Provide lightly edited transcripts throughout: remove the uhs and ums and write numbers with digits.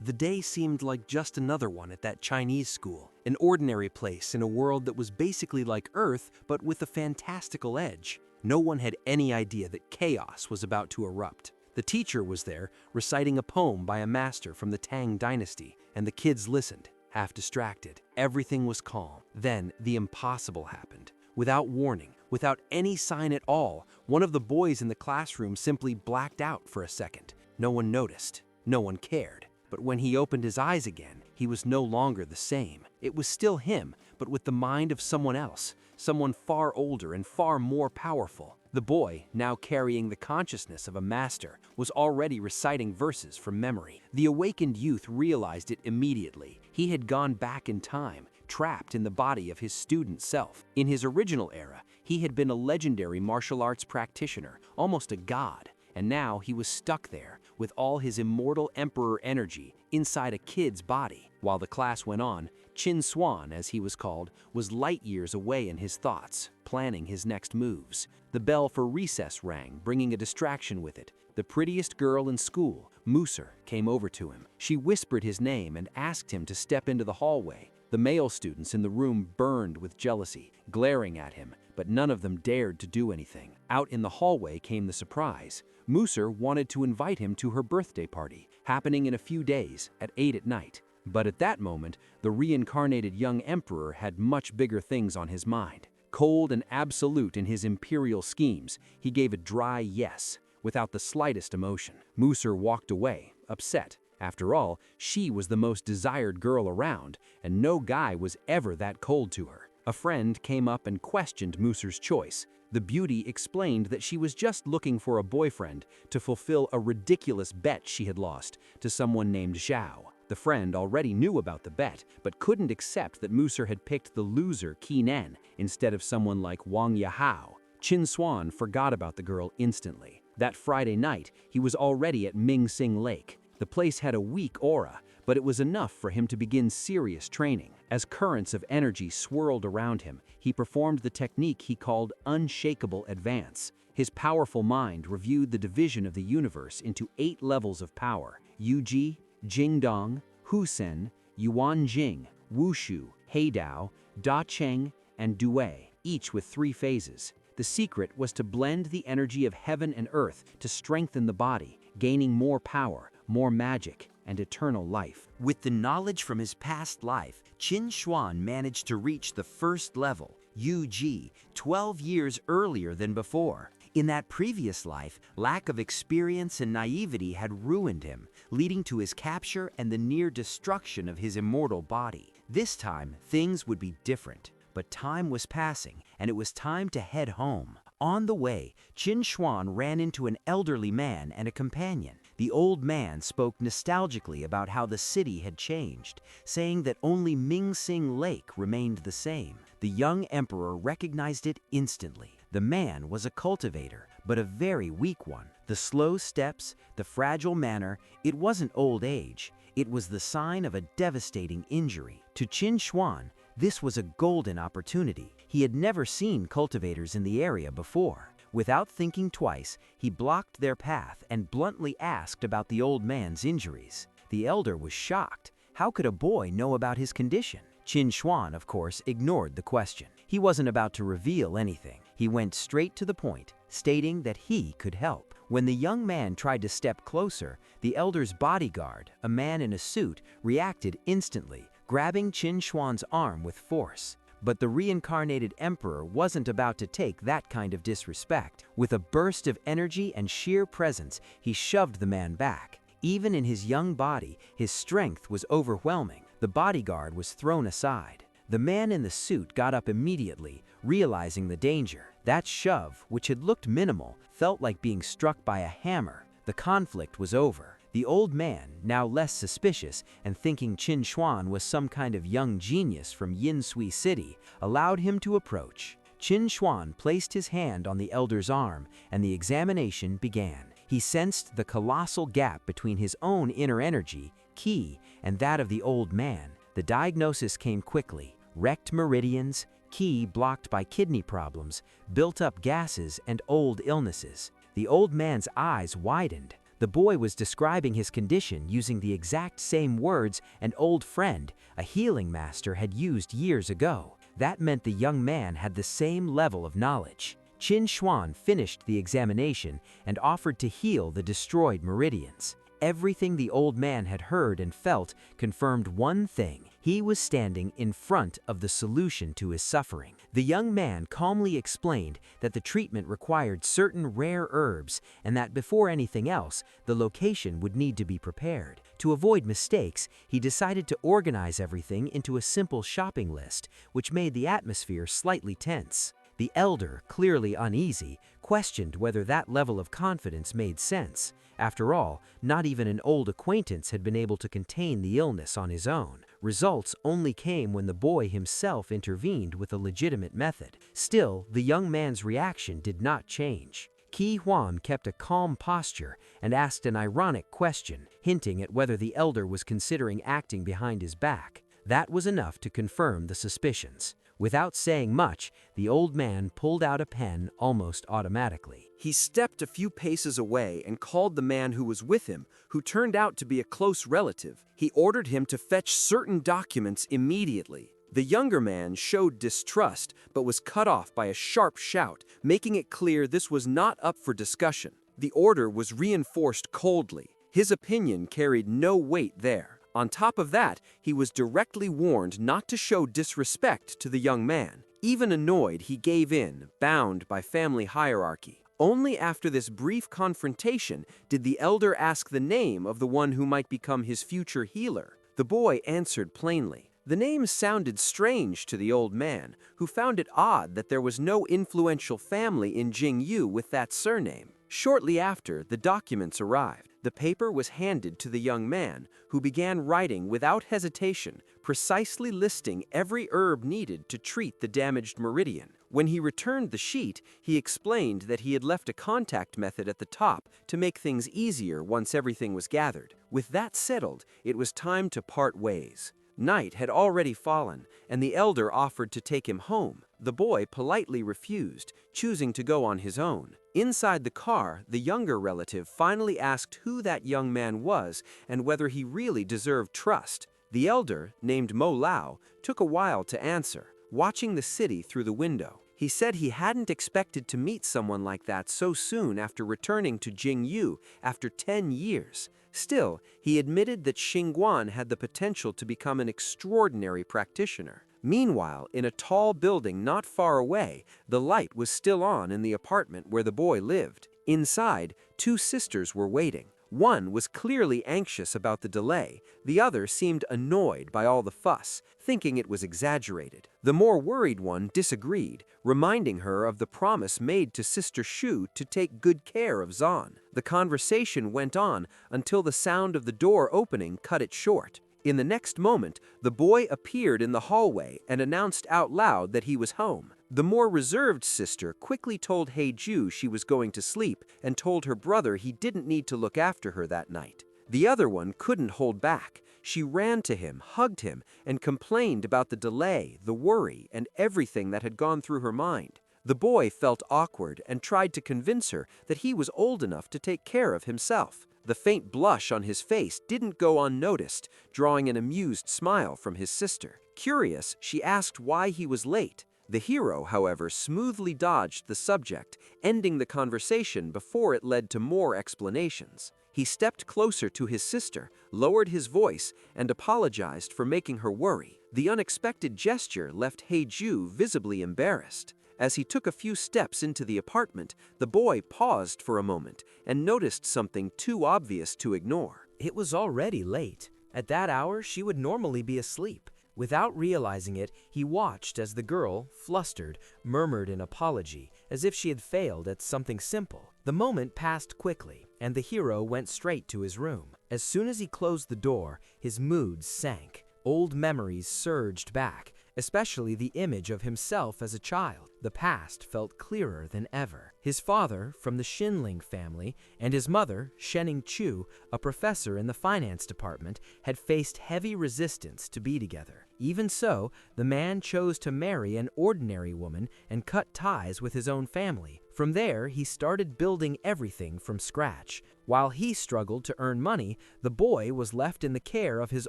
The day seemed like just another one at that Chinese school, an ordinary place in a world that was basically like Earth but with a fantastical edge. No one had any idea that chaos was about to erupt. The teacher was there, reciting a poem by a master from the Tang dynasty, and the kids listened, half distracted. Everything was calm. Then the impossible happened. Without warning, without any sign at all, one of the boys in the classroom simply blacked out for a second. No one noticed. No one cared. But when he opened his eyes again, he was no longer the same. It was still him, but with the mind of someone else, someone far older and far more powerful. The boy, now carrying the consciousness of a master, was already reciting verses from memory. The awakened youth realized it immediately. He had gone back in time, trapped in the body of his student self. In his original era, he had been a legendary martial arts practitioner, almost a god. And now he was stuck there, with all his immortal emperor energy inside a kid's body. While the class went on, Chin Swan, as he was called, was light years away in his thoughts, planning his next moves. The bell for recess rang, bringing a distraction with it. The prettiest girl in school, Musur, came over to him. She whispered his name and asked him to step into the hallway. The male students in the room burned with jealousy, glaring at him, but none of them dared to do anything. Out in the hallway came the surprise. Musur wanted to invite him to her birthday party, happening in a few days, at 8 at night. But at that moment, the reincarnated young emperor had much bigger things on his mind. Cold and absolute in his imperial schemes, he gave a dry yes, without the slightest emotion. Musur walked away, upset. After all, she was the most desired girl around, and no guy was ever that cold to her. A friend came up and questioned Musur's choice. The beauty explained that she was just looking for a boyfriend to fulfill a ridiculous bet she had lost to someone named Zhao. The friend already knew about the bet, but couldn't accept that Musur had picked the loser Qinan instead of someone like Wang Yahao. Chin Swan forgot about the girl instantly. That Friday night, he was already at Ming Sing Lake. The place had a weak aura, but it was enough for him to begin serious training. As currents of energy swirled around him, he performed the technique he called unshakable advance. His powerful mind reviewed the division of the universe into 8 levels of power: Yuji, Jingdong, Husen, Yuanjing, Wushu, Heidao, Da Cheng, and Due, each with 3 phases. The secret was to blend the energy of heaven and earth to strengthen the body, gaining more power, more magic, and eternal life. With the knowledge from his past life, Chin Swan managed to reach the first level, Yuji, 12 years earlier than before. In that previous life, lack of experience and naivety had ruined him, leading to his capture and the near destruction of his immortal body. This time, things would be different. But time was passing, and it was time to head home. On the way, Chin Swan ran into an elderly man and a companion. The old man spoke nostalgically about how the city had changed, saying that only Ming Sing Lake remained the same. The young emperor recognized it instantly. The man was a cultivator, but a very weak one. The slow steps, the fragile manner, it wasn't old age. It was the sign of a devastating injury. To Chin Swan, this was a golden opportunity. He had never seen cultivators in the area before. Without thinking twice, he blocked their path and bluntly asked about the old man's injuries. The elder was shocked. How could a boy know about his condition? Chin Swan, of course, ignored the question. He wasn't about to reveal anything. He went straight to the point, stating that he could help. When the young man tried to step closer, the elder's bodyguard, a man in a suit, reacted instantly, grabbing Chin Swan's arm with force. But the reincarnated emperor wasn't about to take that kind of disrespect. With a burst of energy and sheer presence, he shoved the man back. Even in his young body, his strength was overwhelming. The bodyguard was thrown aside. The man in the suit got up immediately, realizing the danger. That shove, which had looked minimal, felt like being struck by a hammer. The conflict was over. The old man, now less suspicious and thinking Chin Swan was some kind of young genius from Yinsui City, allowed him to approach. Chin Swan placed his hand on the elder's arm, and the examination began. He sensed the colossal gap between his own inner energy, Qi, and that of the old man. The diagnosis came quickly: wrecked meridians, Qi blocked by kidney problems, built-up gases, and old illnesses. The old man's eyes widened. The boy was describing his condition using the exact same words an old friend, a healing master, had used years ago. That meant the young man had the same level of knowledge. Qin Xuan finished the examination and offered to heal the destroyed meridians. Everything the old man had heard and felt confirmed one thing: he was standing in front of the solution to his suffering. The young man calmly explained that the treatment required certain rare herbs and that before anything else, the location would need to be prepared. To avoid mistakes, he decided to organize everything into a simple shopping list, which made the atmosphere slightly tense. The elder, clearly uneasy, questioned whether that level of confidence made sense. After all, not even an old acquaintance had been able to contain the illness on his own. Results only came when the boy himself intervened with a legitimate method. Still, the young man's reaction did not change. Qi Huan kept a calm posture and asked an ironic question, hinting at whether the elder was considering acting behind his back. That was enough to confirm the suspicions. Without saying much, the old man pulled out a pen almost automatically. He stepped a few paces away and called the man who was with him, who turned out to be a close relative. He ordered him to fetch certain documents immediately. The younger man showed distrust, but was cut off by a sharp shout, making it clear this was not up for discussion. The order was reinforced coldly. His opinion carried no weight there. On top of that, he was directly warned not to show disrespect to the young man. Even annoyed, he gave in, bound by family hierarchy. Only after this brief confrontation did the elder ask the name of the one who might become his future healer. The boy answered plainly. The name sounded strange to the old man, who found it odd that there was no influential family in Jingyu with that surname. Shortly after, the documents arrived. The paper was handed to the young man, who began writing without hesitation, precisely listing every herb needed to treat the damaged meridian. When he returned the sheet, he explained that he had left a contact method at the top to make things easier once everything was gathered. With that settled, it was time to part ways. Night had already fallen, and the elder offered to take him home. The boy politely refused, choosing to go on his own. Inside the car, the younger relative finally asked who that young man was and whether he really deserved trust. The elder, named Mo Lao, took a while to answer, watching the city through the window. He said he hadn't expected to meet someone like that so soon after returning to Jingyu after 10 years. Still, he admitted that Xingguan had the potential to become an extraordinary practitioner. Meanwhile, in a tall building not far away, the light was still on in the apartment where the boy lived. Inside, two sisters were waiting. One was clearly anxious about the delay. The other seemed annoyed by all the fuss, thinking it was exaggerated. The more worried one disagreed, reminding her of the promise made to Sister Shu to take good care of Zan. The conversation went on until the sound of the door opening cut it short. In the next moment, the boy appeared in the hallway and announced out loud that he was home. The more reserved sister quickly told Heiju she was going to sleep and told her brother he didn't need to look after her that night. The other one couldn't hold back. She ran to him, hugged him, and complained about the delay, the worry, and everything that had gone through her mind. The boy felt awkward and tried to convince her that he was old enough to take care of himself. The faint blush on his face didn't go unnoticed, drawing an amused smile from his sister. Curious, she asked why he was late. The hero, however, smoothly dodged the subject, ending the conversation before it led to more explanations. He stepped closer to his sister, lowered his voice, and apologized for making her worry. The unexpected gesture left Heiju visibly embarrassed. As he took a few steps into the apartment, the boy paused for a moment and noticed something too obvious to ignore. It was already late. At that hour, she would normally be asleep. Without realizing it, he watched as the girl, flustered, murmured an apology, as if she had failed at something simple. The moment passed quickly, and the hero went straight to his room. As soon as he closed the door, his mood sank. Old memories surged back, especially the image of himself as a child. The past felt clearer than ever. His father, from the Xinling family, and his mother, Shening Chu, a professor in the finance department, had faced heavy resistance to be together. Even so, the man chose to marry an ordinary woman and cut ties with his own family, From there, he started building everything from scratch. While he struggled to earn money, the boy was left in the care of his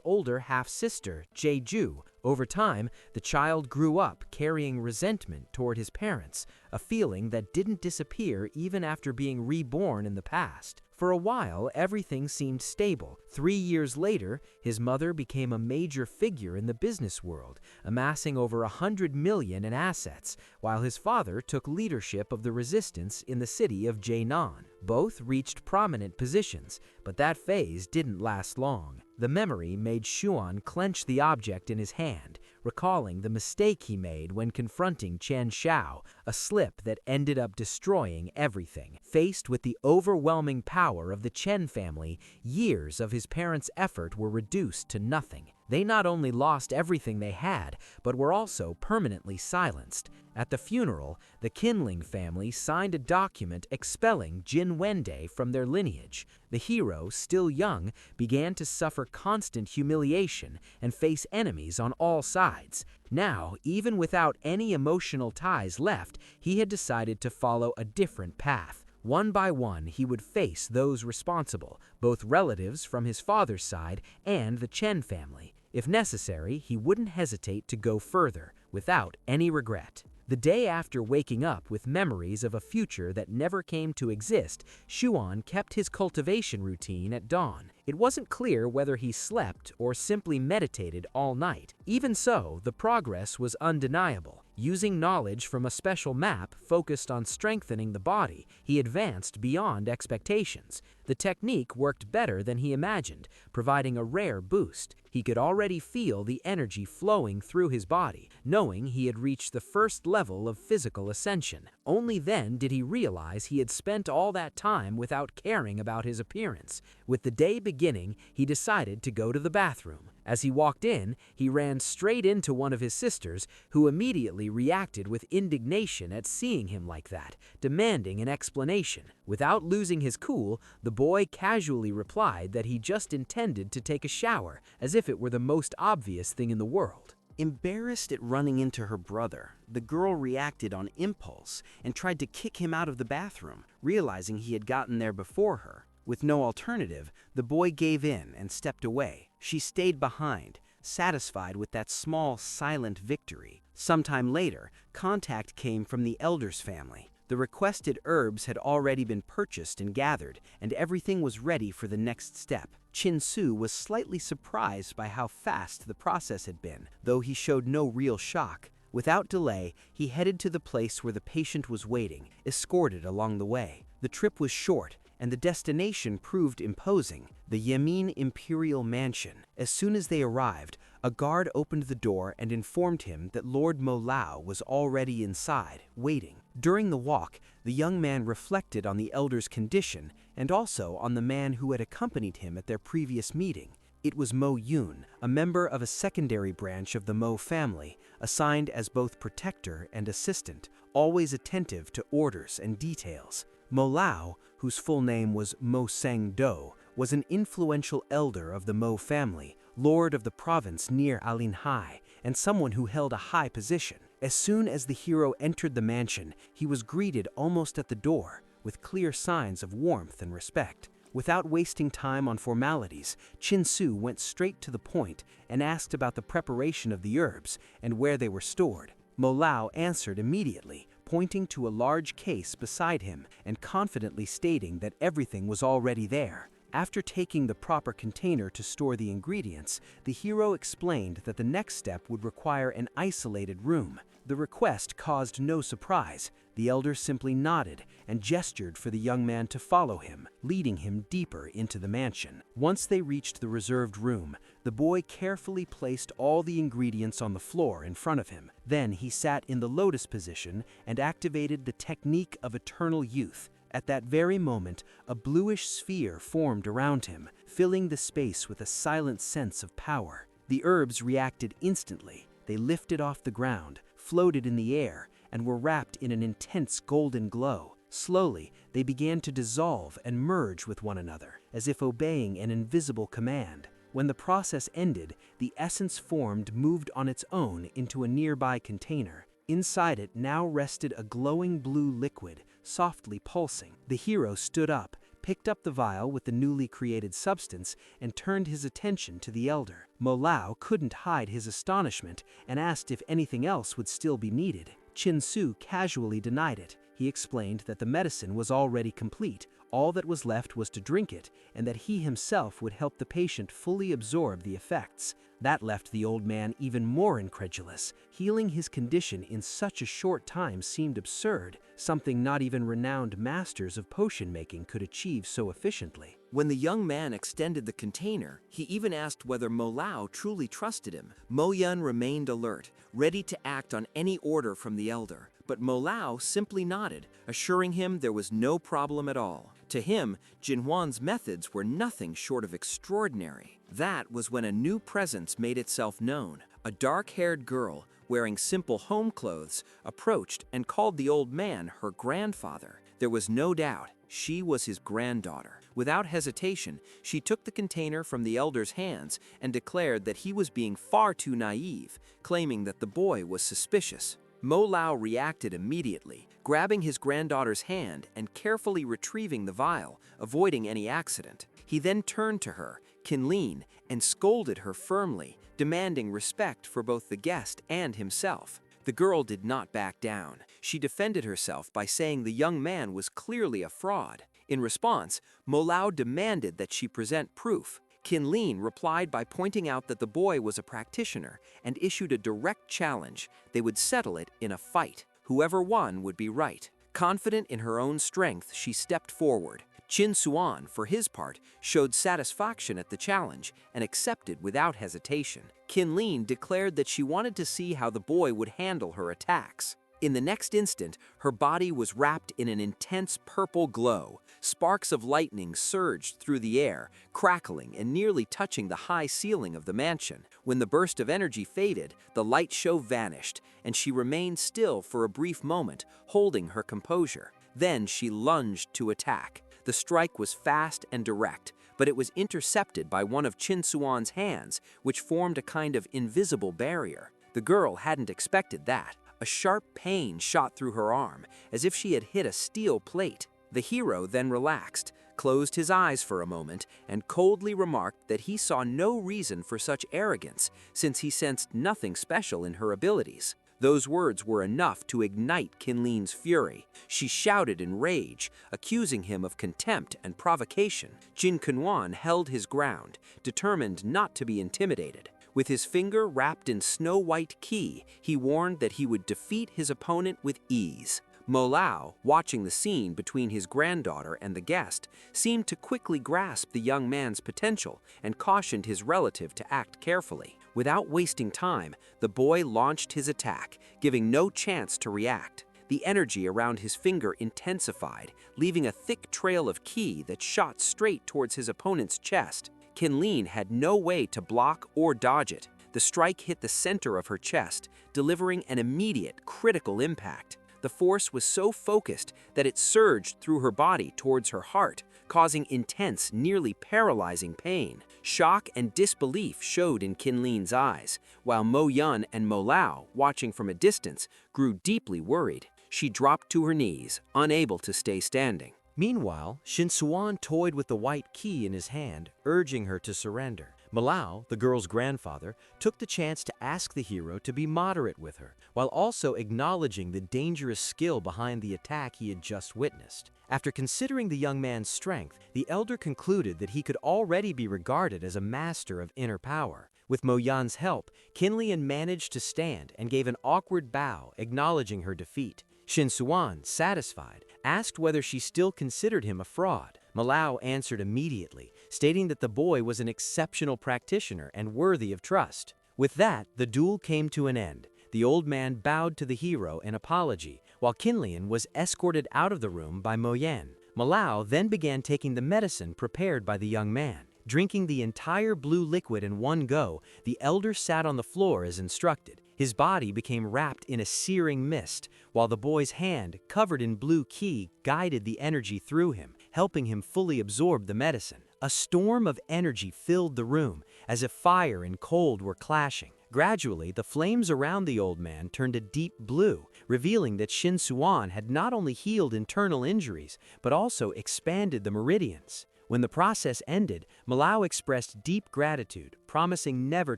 older half-sister, Jeju. Over time, the child grew up carrying resentment toward his parents, a feeling that didn't disappear even after being reborn in the past. For a while, everything seemed stable. 3 years later, his mother became a major figure in the business world, amassing over 100 million in assets, while his father took leadership of the resistance in the city of Jinan. Both reached prominent positions, but that phase didn't last long. The memory made Xuan clench the object in his hand, recalling the mistake he made when confronting Chen Xiao, a slip that ended up destroying everything. Faced with the overwhelming power of the Chen family, years of his parents' effort were reduced to nothing. They not only lost everything they had, but were also permanently silenced. At the funeral, the Qinling family signed a document expelling Jin Wende from their lineage. The hero, still young, began to suffer constant humiliation and face enemies on all sides. Now, even without any emotional ties left, he had decided to follow a different path. One by one, he would face those responsible, both relatives from his father's side and the Chen family. If necessary, he wouldn't hesitate to go further, without any regret. The day after waking up with memories of a future that never came to exist, Xuan kept his cultivation routine at dawn. It wasn't clear whether he slept or simply meditated all night. Even so, the progress was undeniable. Using knowledge from a special map focused on strengthening the body, he advanced beyond expectations. The technique worked better than he imagined, providing a rare boost. He could already feel the energy flowing through his body, knowing he had reached the first level of physical ascension. Only then did he realize he had spent all that time without caring about his appearance. With the day beginning, he decided to go to the bathroom. As he walked in, he ran straight into one of his sisters, who immediately reacted with indignation at seeing him like that, demanding an explanation. Without losing his cool, the boy casually replied that he just intended to take a shower, as if it were the most obvious thing in the world. Embarrassed at running into her brother, the girl reacted on impulse and tried to kick him out of the bathroom, realizing he had gotten there before her. With no alternative, the boy gave in and stepped away. She stayed behind, satisfied with that small, silent victory. Sometime later, contact came from the elder's family. The requested herbs had already been purchased and gathered, and everything was ready for the next step. Chin Su was slightly surprised by how fast the process had been, though he showed no real shock. Without delay, he headed to the place where the patient was waiting, escorted along the way. The trip was short, and the destination proved imposing, the Yamin Imperial Mansion. As soon as they arrived, a guard opened the door and informed him that Lord Mo Lao was already inside, waiting. During the walk, the young man reflected on the elder's condition and also on the man who had accompanied him at their previous meeting. It was Mo Yun, a member of a secondary branch of the Mo family, assigned as both protector and assistant, always attentive to orders and details. Mo Lao, whose full name was Mo Seng Do, was an influential elder of the Mo family, lord of the province near Alinhai, and someone who held a high position. As soon as the hero entered the mansion, he was greeted almost at the door, with clear signs of warmth and respect. Without wasting time on formalities, Chin Su went straight to the point and asked about the preparation of the herbs and where they were stored. Mo Lao answered immediately, pointing to a large case beside him and confidently stating that everything was already there. After taking the proper container to store the ingredients, the hero explained that the next step would require an isolated room. The request caused no surprise. The elder simply nodded and gestured for the young man to follow him, leading him deeper into the mansion. Once they reached the reserved room, the boy carefully placed all the ingredients on the floor in front of him. Then he sat in the lotus position and activated the technique of eternal youth. At that very moment, a bluish sphere formed around him, filling the space with a silent sense of power. The herbs reacted instantly. They lifted off the ground, floated in the air, and were wrapped in an intense golden glow. Slowly, they began to dissolve and merge with one another, as if obeying an invisible command. When the process ended, the essence formed moved on its own into a nearby container. Inside it now rested a glowing blue liquid, softly pulsing. The hero stood up, picked up the vial with the newly created substance, and turned his attention to the elder. Mo Lao couldn't hide his astonishment and asked if anything else would still be needed. Chin Su casually denied it. He explained that the medicine was already complete. All that was left was to drink it, and that he himself would help the patient fully absorb the effects. That left the old man even more incredulous. Healing his condition in such a short time seemed absurd, something not even renowned masters of potion making could achieve so efficiently. When the young man extended the container, he even asked whether Mo Lao truly trusted him. Mo Yun remained alert, ready to act on any order from the elder, but Mo Lao simply nodded, assuring him there was no problem at all. To him, Jin Huan's methods were nothing short of extraordinary. That was when a new presence made itself known. A dark-haired girl, wearing simple home clothes, approached and called the old man her grandfather. There was no doubt she was his granddaughter. Without hesitation, she took the container from the elder's hands and declared that he was being far too naive, claiming that the boy was suspicious. Mo Lao reacted immediately, grabbing his granddaughter's hand and carefully retrieving the vial, avoiding any accident. He then turned to her, Kinlin, and scolded her firmly, demanding respect for both the guest and himself. The girl did not back down. She defended herself by saying the young man was clearly a fraud. In response, Mo Lao demanded that she present proof. Kinlin replied by pointing out that the boy was a practitioner and issued a direct challenge. They would settle it in a fight. Whoever won would be right. Confident in her own strength, she stepped forward. Chin Suan, for his part, showed satisfaction at the challenge and accepted without hesitation. Kinlin declared that she wanted to see how the boy would handle her attacks. In the next instant, her body was wrapped in an intense purple glow. Sparks of lightning surged through the air, crackling and nearly touching the high ceiling of the mansion. When the burst of energy faded, the light show vanished, and she remained still for a brief moment, holding her composure. Then she lunged to attack. The strike was fast and direct, but it was intercepted by one of Chin Suan's hands, which formed a kind of invisible barrier. The girl hadn't expected that. A sharp pain shot through her arm, as if she had hit a steel plate. The hero then relaxed, closed his eyes for a moment, and coldly remarked that he saw no reason for such arrogance, since he sensed nothing special in her abilities. Those words were enough to ignite Kinlin's fury. She shouted in rage, accusing him of contempt and provocation. Jin Kunwan held his ground, determined not to be intimidated. With his finger wrapped in snow-white qi, he warned that he would defeat his opponent with ease. Mo Lao, watching the scene between his granddaughter and the guest, seemed to quickly grasp the young man's potential and cautioned his relative to act carefully. Without wasting time, the boy launched his attack, giving no chance to react. The energy around his finger intensified, leaving a thick trail of qi that shot straight towards his opponent's chest. Kinlin had no way to block or dodge it. The strike hit the center of her chest, delivering an immediate, critical impact. The force was so focused that it surged through her body towards her heart, causing intense, nearly paralyzing pain. Shock and disbelief showed in Kinlin's eyes, while Mo Yun and Mo Lao, watching from a distance, grew deeply worried. She dropped to her knees, unable to stay standing. Meanwhile, Shin Suan toyed with the white key in his hand, urging her to surrender. Mo Lao, the girl's grandfather, took the chance to ask the hero to be moderate with her, while also acknowledging the dangerous skill behind the attack he had just witnessed. After considering the young man's strength, the elder concluded that he could already be regarded as a master of inner power. With Mo Yan's help, Kinlian managed to stand and gave an awkward bow, acknowledging her defeat. Shin Suan, satisfied, asked whether she still considered him a fraud. Mo Lao answered immediately, stating that the boy was an exceptional practitioner and worthy of trust. With that, the duel came to an end. The old man bowed to the hero in apology, while Kinlian was escorted out of the room by Mo Yan. Mo Lao then began taking the medicine prepared by the young man. Drinking the entire blue liquid in one go, the elder sat on the floor as instructed. His body became wrapped in a searing mist, while the boy's hand, covered in blue qi, guided the energy through him, helping him fully absorb the medicine. A storm of energy filled the room, as if fire and cold were clashing. Gradually, the flames around the old man turned a deep blue, revealing that Shin Suan had not only healed internal injuries, but also expanded the meridians. When the process ended, Malao expressed deep gratitude, promising never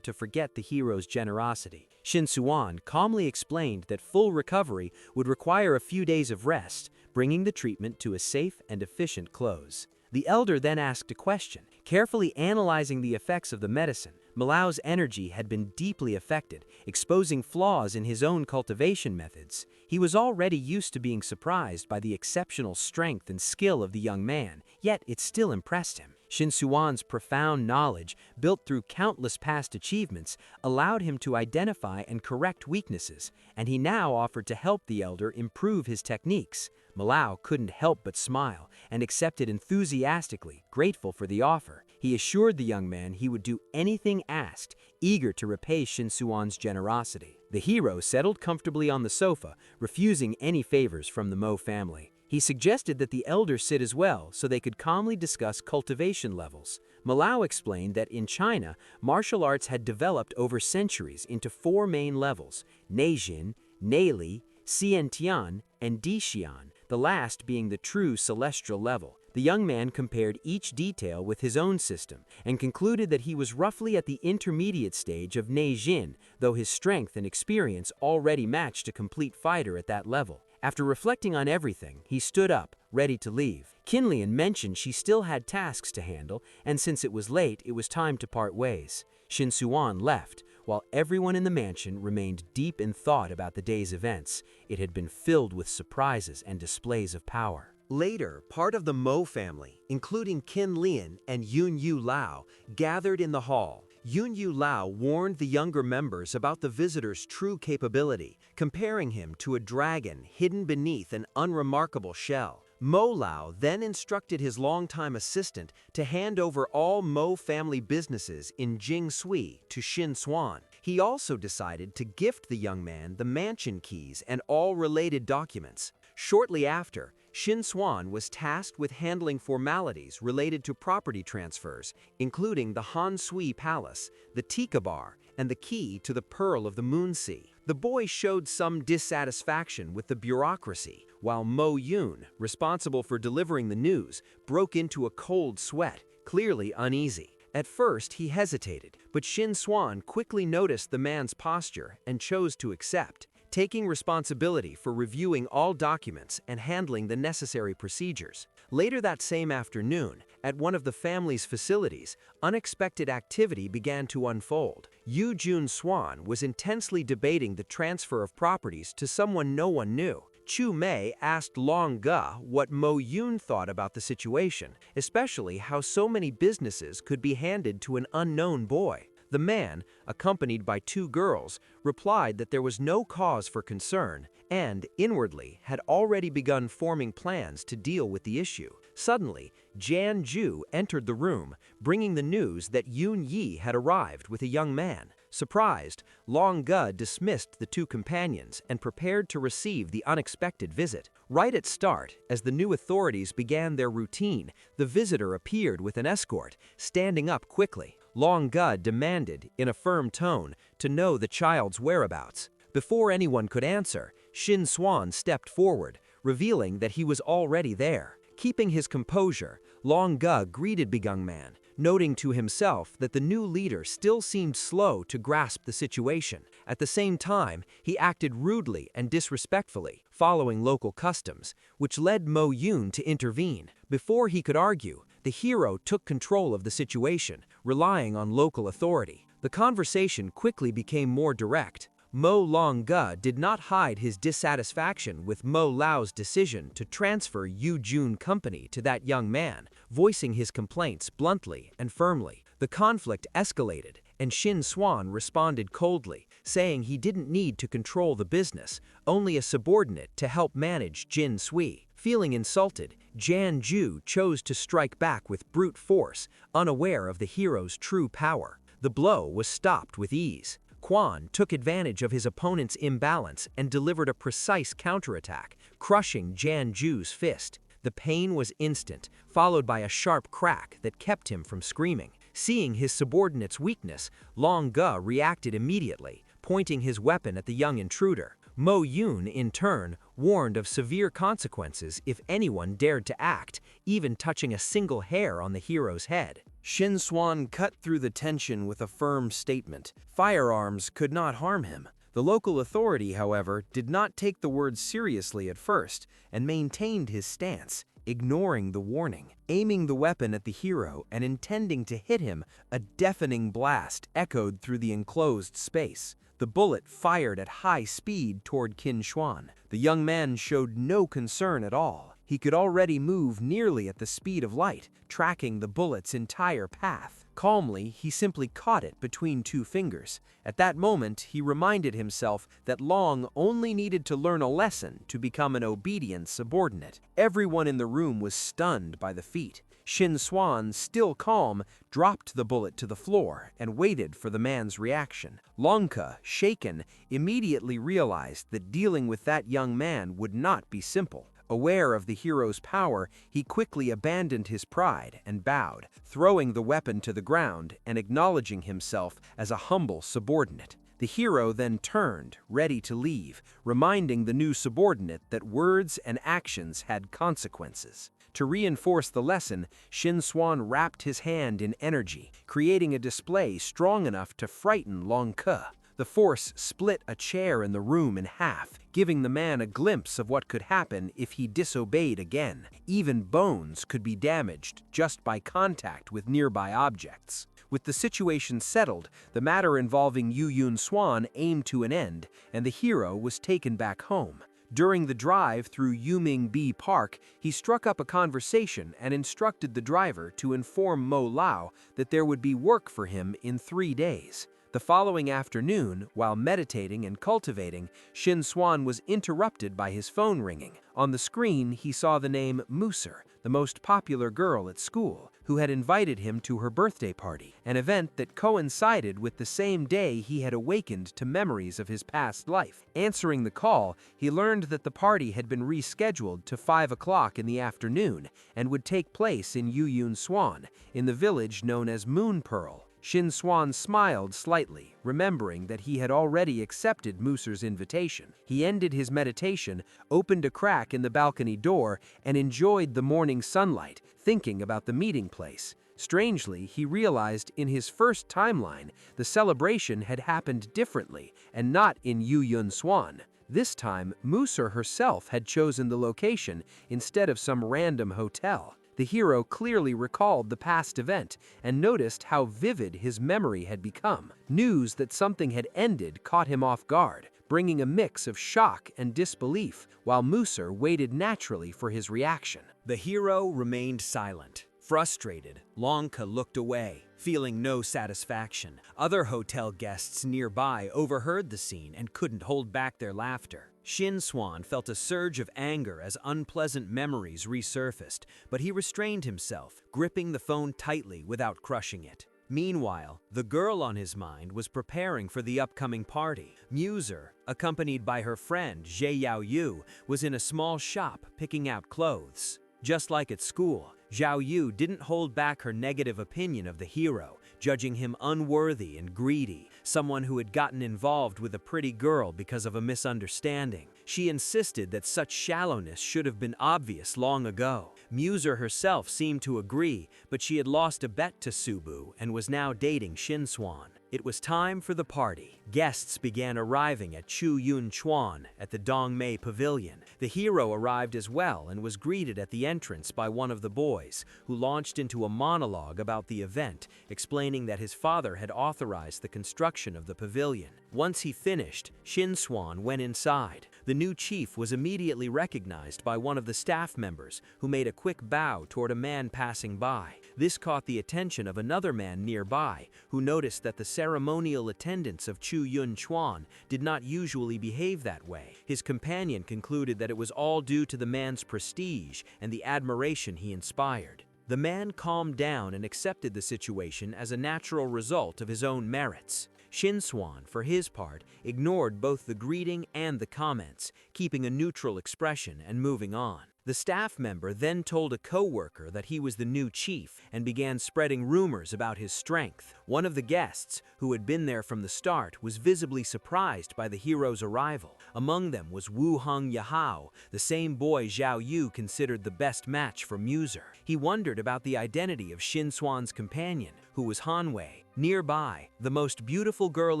to forget the hero's generosity. Shin Suan calmly explained that full recovery would require a few days of rest, bringing the treatment to a safe and efficient close. The elder then asked a question. Carefully analyzing the effects of the medicine, Malao's energy had been deeply affected, exposing flaws in his own cultivation methods. He was already used to being surprised by the exceptional strength and skill of the young man, yet it still impressed him. Shin Suan's profound knowledge, built through countless past achievements, allowed him to identify and correct weaknesses, and he now offered to help the elder improve his techniques. Malao couldn't help but smile and accepted enthusiastically, grateful for the offer. He assured the young man he would do anything asked, eager to repay Shin Suan's generosity. The hero settled comfortably on the sofa, refusing any favors from the Mo family. He suggested that the elder sit as well so they could calmly discuss cultivation levels. Malao explained that in China, martial arts had developed over centuries into 4 main levels: Neijin, Neili, Xiantian, and Dixian, the last being the true celestial level. The young man compared each detail with his own system and concluded that he was roughly at the intermediate stage of Neijin, though his strength and experience already matched a complete fighter at that level. After reflecting on everything, he stood up, ready to leave. Kinlian mentioned she still had tasks to handle, and since it was late, it was time to part ways. Shin Suan left, while everyone in the mansion remained deep in thought about the day's events. It had been filled with surprises and displays of power. Later, part of the Mo family, including Qin Lian and Yun Yu Lao, gathered in the hall. Yun Yu Lao warned the younger members about the visitor's true capability, comparing him to a dragon hidden beneath an unremarkable shell. Mo Lao then instructed his longtime assistant to hand over all Mo family businesses in Jingsui to Shin Suan. He also decided to gift the young man the mansion keys and all related documents. Shortly after, Shin Suan was tasked with handling formalities related to property transfers, including the Han Sui Palace, the Tika Bar, and the key to the Pearl of the Moon Sea. The boy showed some dissatisfaction with the bureaucracy, while Mo Yun, responsible for delivering the news, broke into a cold sweat, clearly uneasy. At first, he hesitated, but Shin Suan quickly noticed the man's posture and chose to accept, taking responsibility for reviewing all documents and handling the necessary procedures. Later that same afternoon, at one of the family's facilities, unexpected activity began to unfold. Yu Jun Swan was intensely debating the transfer of properties to someone no one knew. Chu Mei asked Long Ge what Mo Yun thought about the situation, especially how so many businesses could be handed to an unknown boy. The man, accompanied by 2 girls, replied that there was no cause for concern and, inwardly, had already begun forming plans to deal with the issue. Suddenly, Jan Ju entered the room, bringing the news that Yun Yi had arrived with a young man. Surprised, Long Ge dismissed the 2 companions and prepared to receive the unexpected visit. Right at start, as the new authorities began their routine, the visitor appeared with an escort, standing up quickly. Long Ge demanded, in a firm tone, to know the child's whereabouts. Before anyone could answer, Shin Suan stepped forward, revealing that he was already there. Keeping his composure, Long Ge greeted the young man, noting to himself that the new leader still seemed slow to grasp the situation. At the same time, he acted rudely and disrespectfully, following local customs, which led Mo Yun to intervene. Before he could argue, the hero took control of the situation, relying on local authority. The conversation quickly became more direct. Mo Long Ge did not hide his dissatisfaction with Mo Lao's decision to transfer Yu Jun Company to that young man, voicing his complaints bluntly and firmly. The conflict escalated, and Shin Suan responded coldly, saying he didn't need to control the business, only a subordinate to help manage Jin Sui. Feeling insulted, Jan Ju chose to strike back with brute force, unaware of the hero's true power. The blow was stopped with ease. Quan took advantage of his opponent's imbalance and delivered a precise counterattack, crushing Jan Ju's fist. The pain was instant, followed by a sharp crack that kept him from screaming. Seeing his subordinate's weakness, Long Ge reacted immediately, pointing his weapon at the young intruder. Mo Yun, in turn, warned of severe consequences if anyone dared to act, even touching a single hair on the hero's head. Shin Swan cut through the tension with a firm statement. Firearms could not harm him. The local authority, however, did not take the words seriously at first and maintained his stance, ignoring the warning. Aiming the weapon at the hero and intending to hit him, a deafening blast echoed through the enclosed space. The bullet fired at high speed toward Qin Xuan. The young man showed no concern at all. He could already move nearly at the speed of light, tracking the bullet's entire path. Calmly, he simply caught it between two fingers. At that moment, he reminded himself that Long only needed to learn a lesson to become an obedient subordinate. Everyone in the room was stunned by the feat. Shin Swan, still calm, dropped the bullet to the floor and waited for the man's reaction. Long Ge, shaken, immediately realized that dealing with that young man would not be simple. Aware of the hero's power, he quickly abandoned his pride and bowed, throwing the weapon to the ground and acknowledging himself as a humble subordinate. The hero then turned, ready to leave, reminding the new subordinate that words and actions had consequences. To reinforce the lesson, Shin Swan wrapped his hand in energy, creating a display strong enough to frighten Long Ge. The force split a chair in the room in half, giving the man a glimpse of what could happen if he disobeyed again. Even bones could be damaged just by contact with nearby objects. With the situation settled, the matter involving Yu Yun Swan aimed to an end, and the hero was taken back home. During the drive through Yuming B Park, he struck up a conversation and instructed the driver to inform Mo Lao that there would be work for him in 3 days. The following afternoon, while meditating and cultivating, Shin Swan was interrupted by his phone ringing. On the screen, he saw the name Muser, the most popular girl at school, who had invited him to her birthday party, an event that coincided with the same day he had awakened to memories of his past life. Answering the call, he learned that the party had been rescheduled to 5 o'clock in the afternoon and would take place in Yu Yun Swan, in the village known as Moon Pearl. Shin Swan smiled slightly, remembering that he had already accepted Muser's invitation. He ended his meditation, opened a crack in the balcony door, and enjoyed the morning sunlight, thinking about the meeting place. Strangely, he realized in his first timeline, the celebration had happened differently, and not in Yu Yun Swan. This time, Muser herself had chosen the location instead of some random hotel. The hero clearly recalled the past event and noticed how vivid his memory had become. News that something had ended caught him off guard, bringing a mix of shock and disbelief, while Muser waited naturally for his reaction. The hero remained silent. Frustrated, Long Ge looked away, feeling no satisfaction. Other hotel guests nearby overheard the scene and couldn't hold back their laughter. Shin Swan felt a surge of anger as unpleasant memories resurfaced, but he restrained himself, gripping the phone tightly without crushing it. Meanwhile, the girl on his mind was preparing for the upcoming party. Muser, accompanied by her friend Zhe Yaoyu, was in a small shop picking out clothes. Just like at school, Zhao Yu didn't hold back her negative opinion of the hero, judging him unworthy and greedy, someone who had gotten involved with a pretty girl because of a misunderstanding. She insisted that such shallowness should have been obvious long ago. Muser herself seemed to agree, but she had lost a bet to Subu and was now dating Shin Swan. It was time for the party. Guests began arriving at Chu Yun Chuan at the Dongmei Pavilion. The hero arrived as well and was greeted at the entrance by one of the boys, who launched into a monologue about the event, explaining that his father had authorized the construction of the pavilion. Once he finished, Shin Swan went inside. The new chief was immediately recognized by one of the staff members, who made a quick bow toward a man passing by. This caught the attention of another man nearby, who noticed that the ceremonial attendants of Chu Yun Chuan did not usually behave that way. His companion concluded that it was all due to the man's prestige and the admiration he inspired. The man calmed down and accepted the situation as a natural result of his own merits. Shin Swan, for his part, ignored both the greeting and the comments, keeping a neutral expression and moving on. The staff member then told a co-worker that he was the new chief and began spreading rumors about his strength. One of the guests, who had been there from the start, was visibly surprised by the hero's arrival. Among them was Wu Hong Yahao, the same boy Zhao Yu considered the best match for Muser. He wondered about the identity of Shin Suan's companion, who was Hanwei. Nearby, the most beautiful girl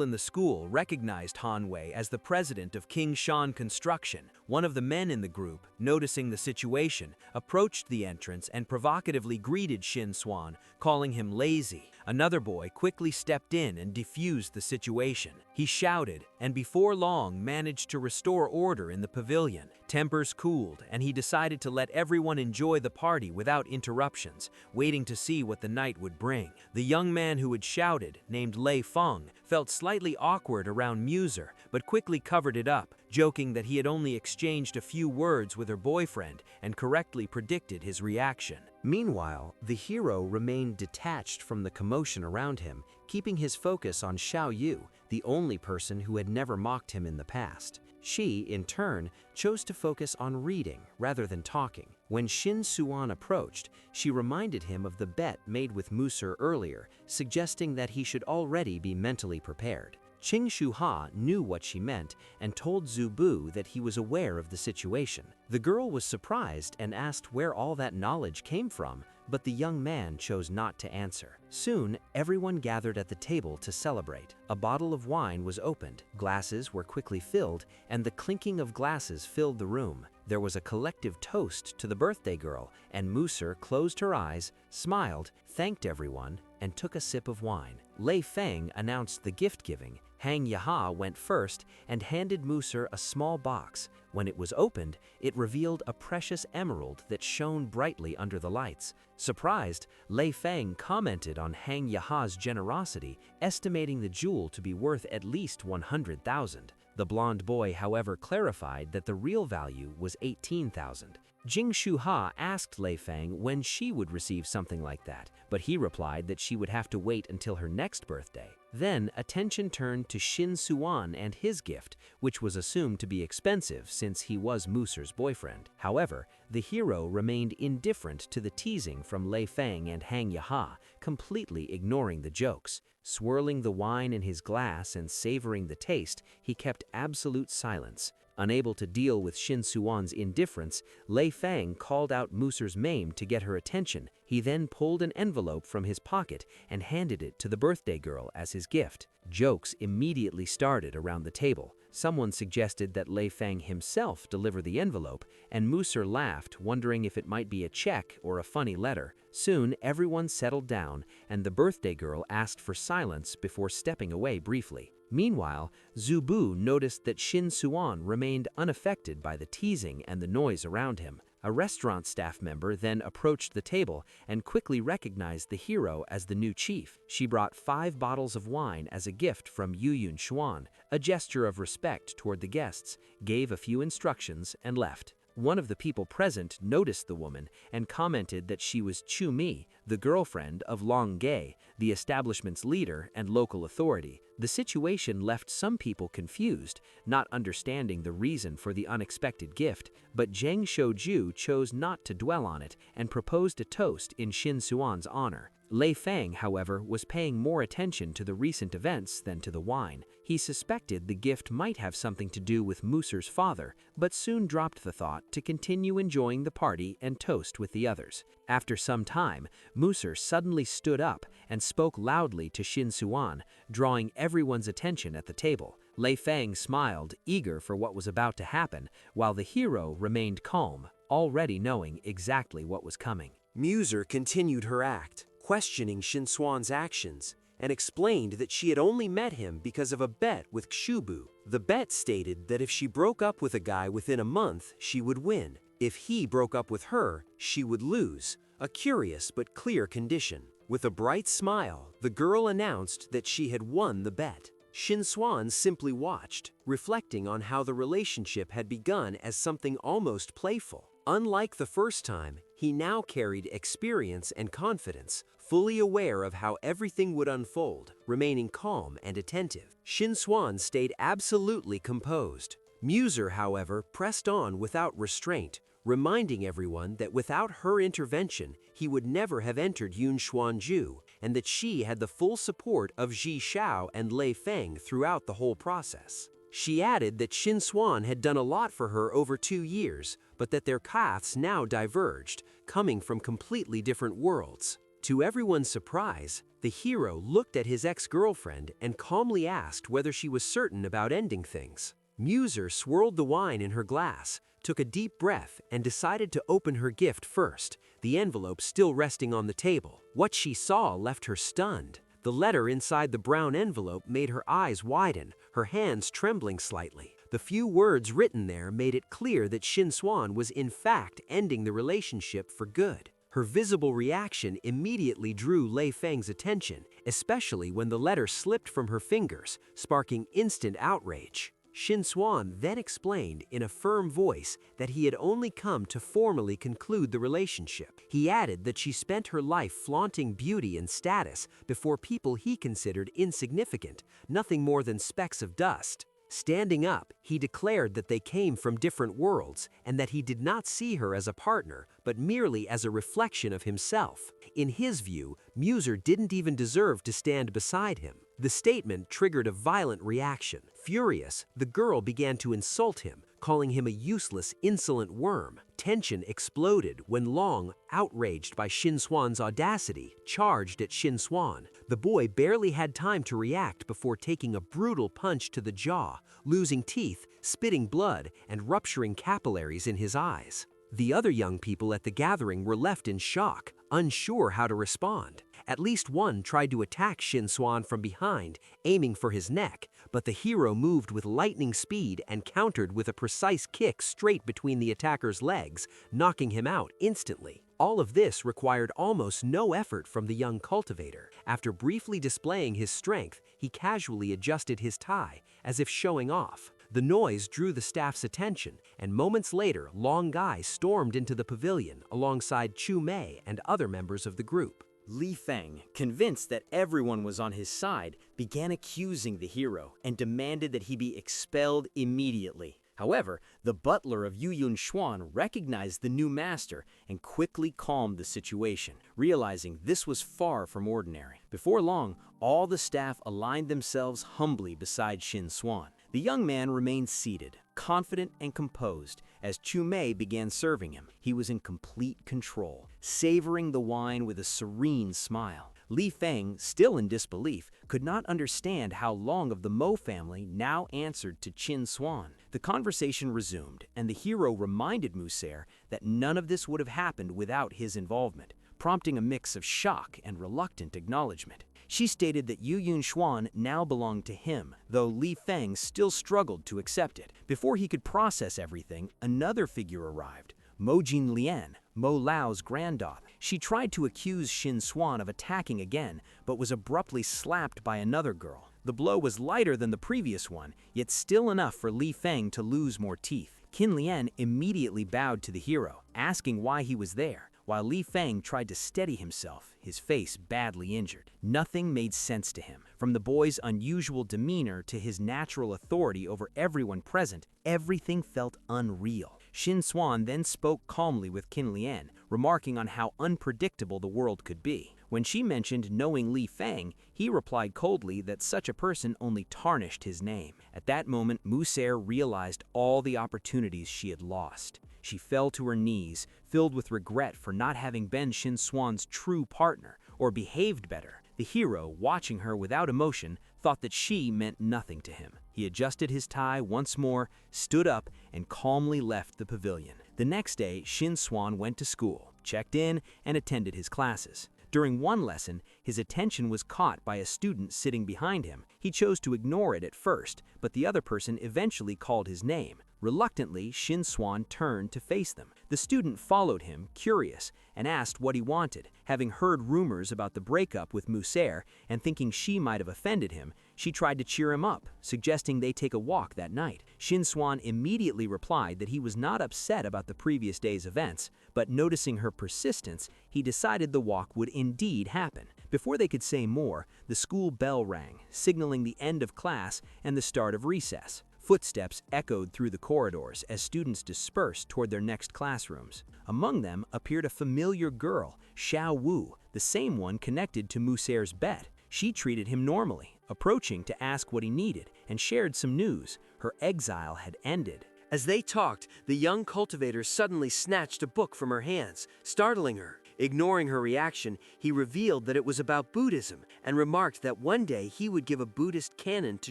in the school recognized Hanwei as the president of King Shan Construction. One of the men in the group, noticing the situation, approached the entrance and provocatively greeted Shin Suan, calling him lazy. Another boy quickly stepped in and defused the situation. He shouted, and before long managed to restore order in the pavilion. Tempers cooled, and he decided to let everyone enjoy the party without interruptions, waiting to see what the night would bring. The young man who had shouted, named Lei Feng, felt slightly awkward around Muser, but quickly covered it up, joking that he had only exchanged a few words with her boyfriend and correctly predicted his reaction. Meanwhile, the hero remained detached from the commotion around him, keeping his focus on Xiao Yu, the only person who had never mocked him in the past. She, in turn, chose to focus on reading rather than talking. When Shin Suan approached, she reminded him of the bet made with Muser earlier, suggesting that he should already be mentally prepared. Qing Shuha knew what she meant and told Zhu Bu that he was aware of the situation. The girl was surprised and asked where all that knowledge came from, but the young man chose not to answer. Soon, everyone gathered at the table to celebrate. A bottle of wine was opened, glasses were quickly filled, and the clinking of glasses filled the room. There was a collective toast to the birthday girl, and Muser closed her eyes, smiled, thanked everyone, and took a sip of wine. Lei Feng announced the gift-giving. Hang Yaha went first and handed Muser a small box. When it was opened, it revealed a precious emerald that shone brightly under the lights. Surprised, Lei Feng commented on Hang Yaha's generosity, estimating the jewel to be worth at least 100,000. The blonde boy, however, clarified that the real value was 18,000. Jing Shuha asked Lei Feng when she would receive something like that, but he replied that she would have to wait until her next birthday. Then attention turned to Shin Suan and his gift, which was assumed to be expensive since he was Muser's boyfriend. However, the hero remained indifferent to the teasing from Lei Feng and Hang Yaha, completely ignoring the jokes. Swirling the wine in his glass and savoring the taste, he kept absolute silence. Unable to deal with Shin Suan's indifference, Lei Feng called out Muser's mame to get her attention. He then pulled an envelope from his pocket and handed it to the birthday girl as his gift. Jokes immediately started around the table. Someone suggested that Lei Feng himself deliver the envelope, and Muser laughed, wondering if it might be a check or a funny letter. Soon, everyone settled down, and the birthday girl asked for silence before stepping away briefly. Meanwhile, Zhu Bu noticed that Shin Suan remained unaffected by the teasing and the noise around him. A restaurant staff member then approached the table and quickly recognized the hero as the new chief. She brought 5 bottles of wine as a gift from Yuyun Xuan, a gesture of respect toward the guests, gave a few instructions, and left. One of the people present noticed the woman and commented that she was Chu Mi, the girlfriend of Long Ge, the establishment's leader and local authority. The situation left some people confused, not understanding the reason for the unexpected gift, but Zheng Shouju chose not to dwell on it and proposed a toast in Shin Suan's honor. Lei Feng, however, was paying more attention to the recent events than to the wine. He suspected the gift might have something to do with Muser's father, but soon dropped the thought to continue enjoying the party and toast with the others. After some time, Muser suddenly stood up and spoke loudly to Shin Suan, drawing everyone's attention at the table. Lei Feng smiled, eager for what was about to happen, while the hero remained calm, already knowing exactly what was coming. Muser continued her act, questioning Shin Suan's actions, and explained that she had only met him because of a bet with Xiubu. The bet stated that if she broke up with a guy within a month, she would win. If he broke up with her, she would lose. A curious but clear condition. With a bright smile, the girl announced that she had won the bet. Shin Suan simply watched, reflecting on how the relationship had begun as something almost playful. Unlike the first time, he now carried experience and confidence, fully aware of how everything would unfold, remaining calm and attentive. Shin Suan stayed absolutely composed. Muser, however, pressed on without restraint, reminding everyone that without her intervention, he would never have entered Yun Xuanju, and that she had the full support of Ji Xiao and Lei Feng throughout the whole process. She added that Xin Xuan had done a lot for her over 2 years, but that their paths now diverged, coming from completely different worlds. To everyone's surprise, the hero looked at his ex-girlfriend and calmly asked whether she was certain about ending things. Muser swirled the wine in her glass, took a deep breath, and decided to open her gift first, the envelope still resting on the table. What she saw left her stunned. The letter inside the brown envelope made her eyes widen, her hands trembling slightly. The few words written there made it clear that Xin Xuan was in fact ending the relationship for good. Her visible reaction immediately drew Lei Feng's attention, especially when the letter slipped from her fingers, sparking instant outrage. Xin Xuan then explained in a firm voice that he had only come to formally conclude the relationship. He added that she spent her life flaunting beauty and status before people he considered insignificant, nothing more than specks of dust. Standing up, he declared that they came from different worlds and that he did not see her as a partner, but merely as a reflection of himself. In his view, Muser didn't even deserve to stand beside him. The statement triggered a violent reaction. Furious, the girl began to insult him, calling him a useless, insolent worm. Tension exploded when Long, outraged by Xin Xuan's audacity, charged at Xin Xuan. The boy barely had time to react before taking a brutal punch to the jaw, losing teeth, spitting blood, and rupturing capillaries in his eyes. The other young people at the gathering were left in shock, unsure how to respond. At least one tried to attack Xin Xuan from behind, aiming for his neck, but the hero moved with lightning speed and countered with a precise kick straight between the attacker's legs, knocking him out instantly. All of this required almost no effort from the young cultivator. After briefly displaying his strength, he casually adjusted his tie, as if showing off. The noise drew the staff's attention, and moments later, Long Gai stormed into the pavilion alongside Chu Mei and other members of the group. Li Feng, convinced that everyone was on his side, began accusing the hero and demanded that he be expelled immediately. However, the butler of Yu Yun Xuan recognized the new master and quickly calmed the situation, realizing this was far from ordinary. Before long, all the staff aligned themselves humbly beside Xin Xuan. The young man remained seated, confident and composed, as Chu Mei began serving him. He was in complete control, savoring the wine with a serene smile. Li Feng, still in disbelief, could not understand how Long of the Mo family now answered to Qin Xuan. The conversation resumed, and the hero reminded Muser that none of this would have happened without his involvement, prompting a mix of shock and reluctant acknowledgement. She stated that Yu Yun Xuan now belonged to him, though Li Feng still struggled to accept it. Before he could process everything, another figure arrived, Mo Jin Lian, Mo Lao's granddaughter. She tried to accuse Xin Xuan of attacking again, but was abruptly slapped by another girl. The blow was lighter than the previous one, yet still enough for Li Feng to lose more teeth. Qin Lian immediately bowed to the hero, asking why he was there, while Li Feng tried to steady himself, his face badly injured. Nothing made sense to him. From the boy's unusual demeanor to his natural authority over everyone present, everything felt unreal. Xin Xuan then spoke calmly with Qin Lian, remarking on how unpredictable the world could be. When she mentioned knowing Li Feng, he replied coldly that such a person only tarnished his name. At that moment, Muser realized all the opportunities she had lost. She fell to her knees, filled with regret for not having been Xin Xuan's true partner or behaved better. The hero, watching her without emotion, thought that she meant nothing to him. He adjusted his tie once more, stood up, and calmly left the pavilion. The next day, Xin Xuan went to school, checked in, and attended his classes. During one lesson, his attention was caught by a student sitting behind him. He chose to ignore it at first, but the other person eventually called his name. Reluctantly, Xin Xuan turned to face them. The student followed him, curious, and asked what he wanted. Having heard rumors about the breakup with Muser and thinking she might have offended him, she tried to cheer him up, suggesting they take a walk that night. Xin Xuan immediately replied that he was not upset about the previous day's events, but noticing her persistence, he decided the walk would indeed happen. Before they could say more, the school bell rang, signaling the end of class and the start of recess. Footsteps echoed through the corridors as students dispersed toward their next classrooms. Among them appeared a familiar girl, Xiao Wu, the same one connected to Muser's bet. She treated him normally, approaching to ask what he needed, and shared some news. Her exile had ended. As they talked, the young cultivator suddenly snatched a book from her hands, startling her. Ignoring her reaction, he revealed that it was about Buddhism and remarked that one day he would give a Buddhist canon to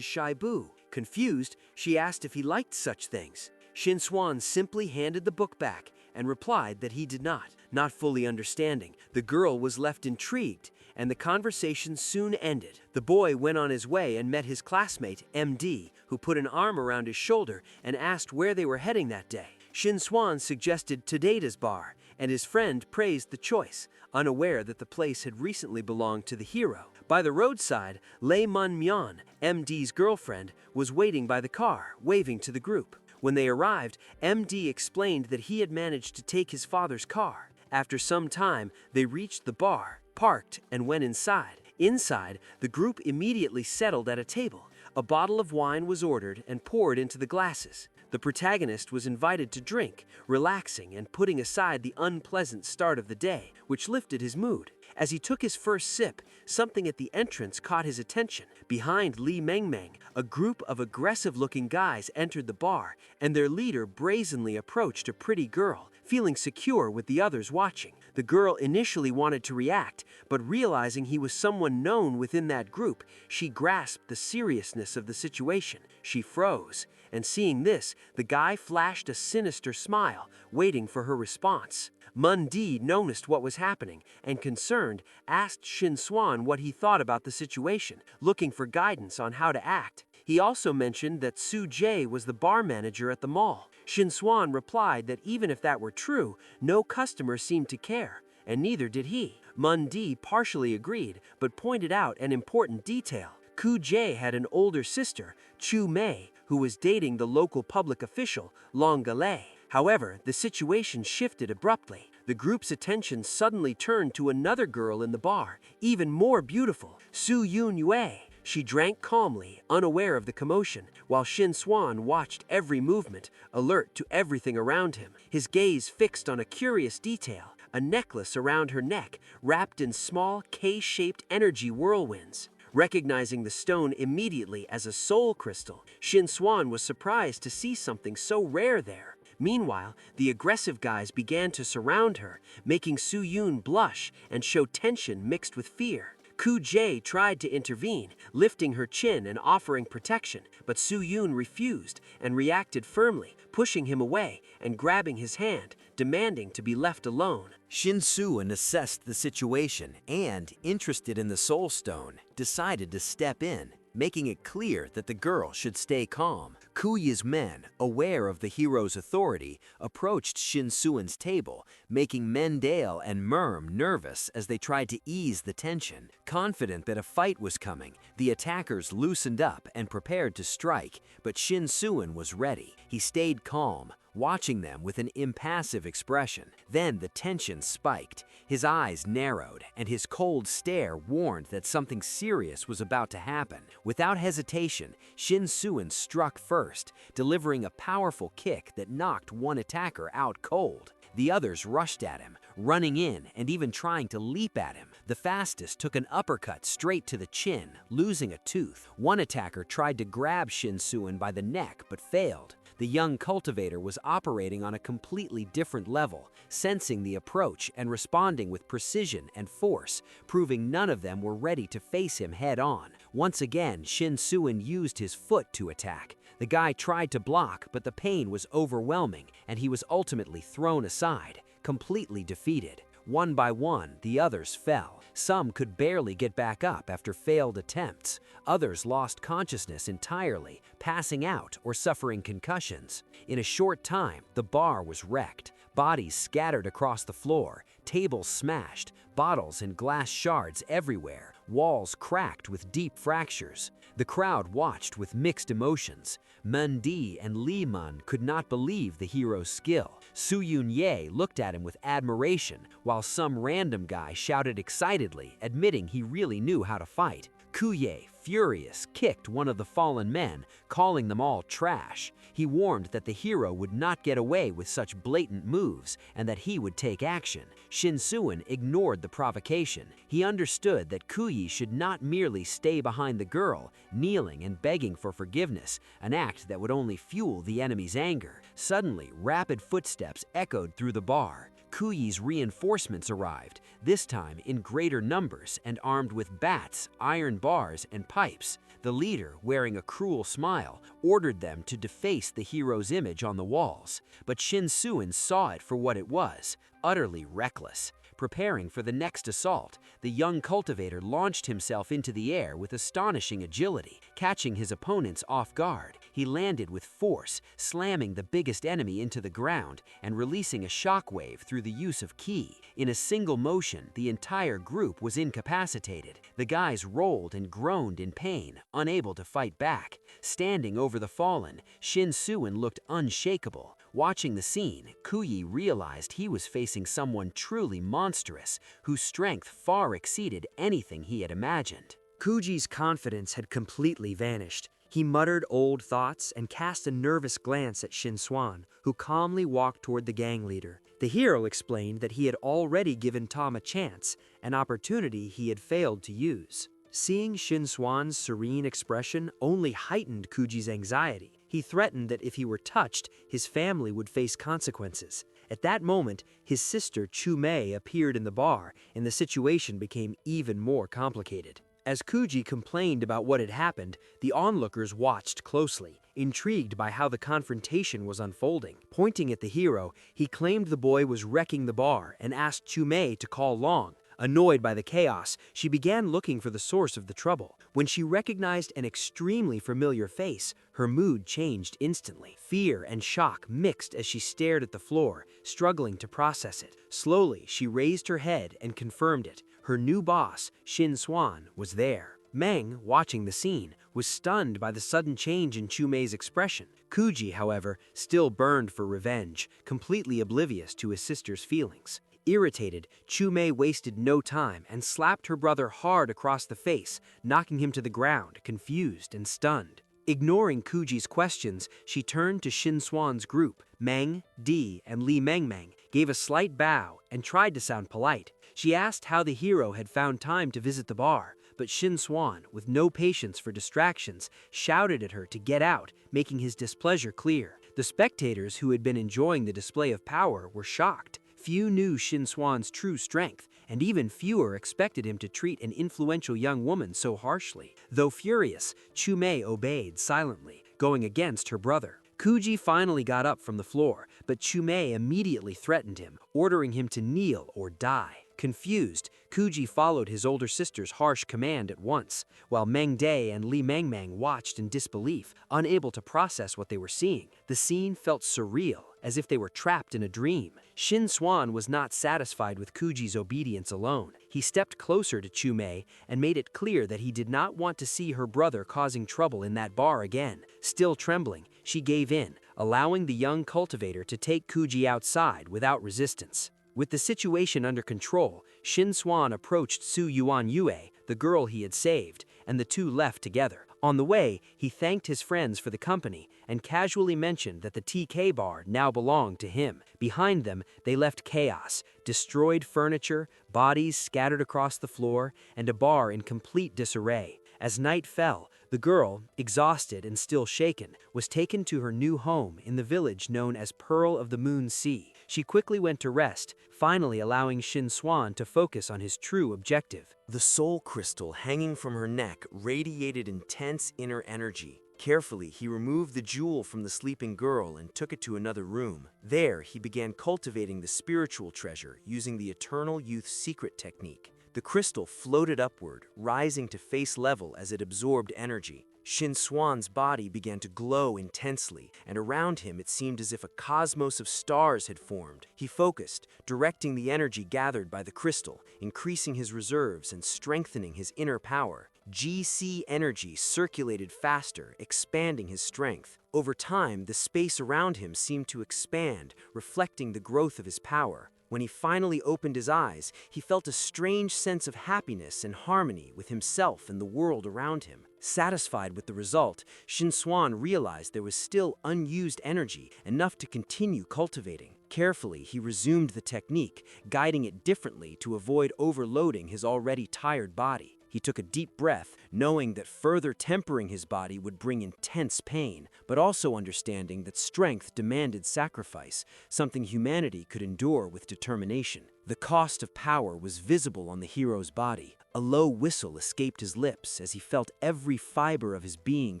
Shibu. Confused, she asked if he liked such things. Shin Swan simply handed the book back and replied that he did not. Not fully understanding, the girl was left intrigued, and the conversation soon ended. The boy went on his way and met his classmate, MD, who put an arm around his shoulder and asked where they were heading that day. Shin Swan suggested Tadata's bar, and his friend praised the choice, unaware that the place had recently belonged to the hero. By the roadside, Lei Mun Myeon, MD's girlfriend, was waiting by the car, waving to the group. When they arrived, MD explained that he had managed to take his father's car. After some time, they reached the bar, parked, and went inside. Inside, the group immediately settled at a table. A bottle of wine was ordered and poured into the glasses. The protagonist was invited to drink, relaxing and putting aside the unpleasant start of the day, which lifted his mood. As he took his first sip, something at the entrance caught his attention. Behind Li Mengmeng, a group of aggressive-looking guys entered the bar, and their leader brazenly approached a pretty girl, feeling secure with the others watching. The girl initially wanted to react, but realizing he was someone known within that group, she grasped the seriousness of the situation. She froze, and seeing this, the guy flashed a sinister smile, waiting for her response. Mun-Di noticed what was happening and, concerned, asked Shin Swan what he thought about the situation, looking for guidance on how to act. He also mentioned that Su Jae was the bar manager at the mall. Shin Swan replied that even if that were true, no customer seemed to care, and neither did he. Mun-Di partially agreed, but pointed out an important detail. Ku Jae had an older sister, Chu Mei, who was dating the local public official, Long Galei. However, the situation shifted abruptly. The group's attention suddenly turned to another girl in the bar, even more beautiful, Su Yun Yue. She drank calmly, unaware of the commotion, while Shin Swan watched every movement, alert to everything around him, his gaze fixed on a curious detail, a necklace around her neck, wrapped in small K-shaped energy whirlwinds. Recognizing the stone immediately as a soul crystal, Shin Swan was surprised to see something so rare there. Meanwhile, the aggressive guys began to surround her, making Su Yun blush and show tension mixed with fear. Ku Jae tried to intervene, lifting her chin and offering protection, but Su Yun refused and reacted firmly, pushing him away and grabbing his hand, demanding to be left alone. Shin Suan assessed the situation and, interested in the Soul Stone, decided to step in, making it clear that the girl should stay calm. Kuya's men, aware of the hero's authority, approached Shin Suan's table, making Mendale and Merm nervous as they tried to ease the tension. Confident that a fight was coming, the attackers loosened up and prepared to strike, but Shin Suan was ready. He stayed calm, watching them with an impassive expression. Then the tension spiked. His eyes narrowed, and his cold stare warned that something serious was about to happen. Without hesitation, Shin Suan struck first, delivering a powerful kick that knocked one attacker out cold. The others rushed at him, running in and even trying to leap at him. The fastest took an uppercut straight to the chin, losing a tooth. One attacker tried to grab Shin Suan by the neck but failed. The young cultivator was operating on a completely different level, sensing the approach and responding with precision and force, proving none of them were ready to face him head-on. Once again, Shin Suan used his foot to attack. The guy tried to block, but the pain was overwhelming, and he was ultimately thrown aside, completely defeated. One by one, the others fell. Some could barely get back up after failed attempts. Others lost consciousness entirely, passing out or suffering concussions. In a short time, the bar was wrecked. Bodies scattered across the floor, tables smashed, bottles and glass shards everywhere, walls cracked with deep fractures. The crowd watched with mixed emotions. Mun-Di and Li Mun could not believe the hero's skill. Su Yun-Ye looked at him with admiration, while some random guy shouted excitedly, admitting he really knew how to fight. Kuye, furious, kicked one of the fallen men, calling them all trash. He warned that the hero would not get away with such blatant moves and that he would take action. Shinsuin ignored the provocation. He understood that Kuyi should not merely stay behind the girl, kneeling and begging for forgiveness, an act that would only fuel the enemy's anger. Suddenly, rapid footsteps echoed through the bar. Kuyi's reinforcements arrived, this time in greater numbers and armed with bats, iron bars, and pipes. The leader, wearing a cruel smile, ordered them to deface the hero's image on the walls. But Shinsuin saw it for what it was, utterly reckless. Preparing for the next assault, the young cultivator launched himself into the air with astonishing agility, catching his opponents off guard. He landed with force, slamming the biggest enemy into the ground and releasing a shockwave through the use of ki. In a single motion, the entire group was incapacitated. The guys rolled and groaned in pain, unable to fight back. Standing over the fallen, Shinsuin looked unshakable. Watching the scene, Kuyi realized he was facing someone truly monstrous, whose strength far exceeded anything he had imagined. Kuji's confidence had completely vanished. He muttered old thoughts and cast a nervous glance at Shin-Swan, who calmly walked toward the gang leader. The hero explained that he had already given Tom a chance, an opportunity he had failed to use. Seeing Shin-Swan's serene expression only heightened Kuji's anxiety. He threatened that if he were touched, his family would face consequences. At that moment, his sister Chu-Mei appeared in the bar, and the situation became even more complicated. As Kuji complained about what had happened, the onlookers watched closely, intrigued by how the confrontation was unfolding. Pointing at the hero, he claimed the boy was wrecking the bar and asked Chu-Mei to call Long. Annoyed by the chaos, she began looking for the source of the trouble. When she recognized an extremely familiar face, her mood changed instantly. Fear and shock mixed as she stared at the floor, struggling to process it. Slowly, she raised her head and confirmed it. Her new boss, Shin-Swan, was there. Meng, watching the scene, was stunned by the sudden change in Chu-Mei's expression. Kuji, however, still burned for revenge, completely oblivious to his sister's feelings. Irritated, Chu-Mei wasted no time and slapped her brother hard across the face, knocking him to the ground, confused and stunned. Ignoring Kuji's questions, she turned to Shin-Swan's group. Meng, Di, and Li Mengmeng gave a slight bow and tried to sound polite. She asked how the hero had found time to visit the bar, but Shin-Swan, with no patience for distractions, shouted at her to get out, making his displeasure clear. The spectators who had been enjoying the display of power were shocked. Few knew Shin-Swan's true strength, and even fewer expected him to treat an influential young woman so harshly. Though furious, Chu-Mei obeyed silently, going against her brother. Kuji finally got up from the floor, but Chu-Mei immediately threatened him, ordering him to kneel or die. Confused, Kuji followed his older sister's harsh command at once, while Meng Day and Li Mengmeng watched in disbelief, unable to process what they were seeing. The scene felt surreal, as if they were trapped in a dream. Shin-Swan was not satisfied with Kuji's obedience alone. He stepped closer to Chu-Mei and made it clear that he did not want to see her brother causing trouble in that bar again. Still trembling, she gave in, allowing the young cultivator to take Kuji outside without resistance. With the situation under control, Shin-Swan approached Su Yuan Yue, the girl he had saved, and the two left together. On the way, he thanked his friends for the company and casually mentioned that the TK bar now belonged to him. Behind them, they left chaos, destroyed furniture, bodies scattered across the floor, and a bar in complete disarray. As night fell, the girl, exhausted and still shaken, was taken to her new home in the village known as Pearl of the Moon Sea. She quickly went to rest, finally allowing Shin-Swan to focus on his true objective. The soul crystal hanging from her neck radiated intense inner energy. Carefully, he removed the jewel from the sleeping girl and took it to another room. There, he began cultivating the spiritual treasure using the Eternal Youth Secret technique. The crystal floated upward, rising to face level as it absorbed energy. Shin-Swan's body began to glow intensely, and around him it seemed as if a cosmos of stars had formed. He focused, directing the energy gathered by the crystal, increasing his reserves and strengthening his inner power. GC energy circulated faster, expanding his strength. Over time, the space around him seemed to expand, reflecting the growth of his power. When he finally opened his eyes, he felt a strange sense of happiness and harmony with himself and the world around him. Satisfied with the result, Shin Swan realized there was still unused energy, enough to continue cultivating. Carefully, he resumed the technique, guiding it differently to avoid overloading his already tired body. He took a deep breath, knowing that further tempering his body would bring intense pain, but also understanding that strength demanded sacrifice, something humanity could endure with determination. The cost of power was visible on the hero's body. A low whistle escaped his lips as he felt every fiber of his being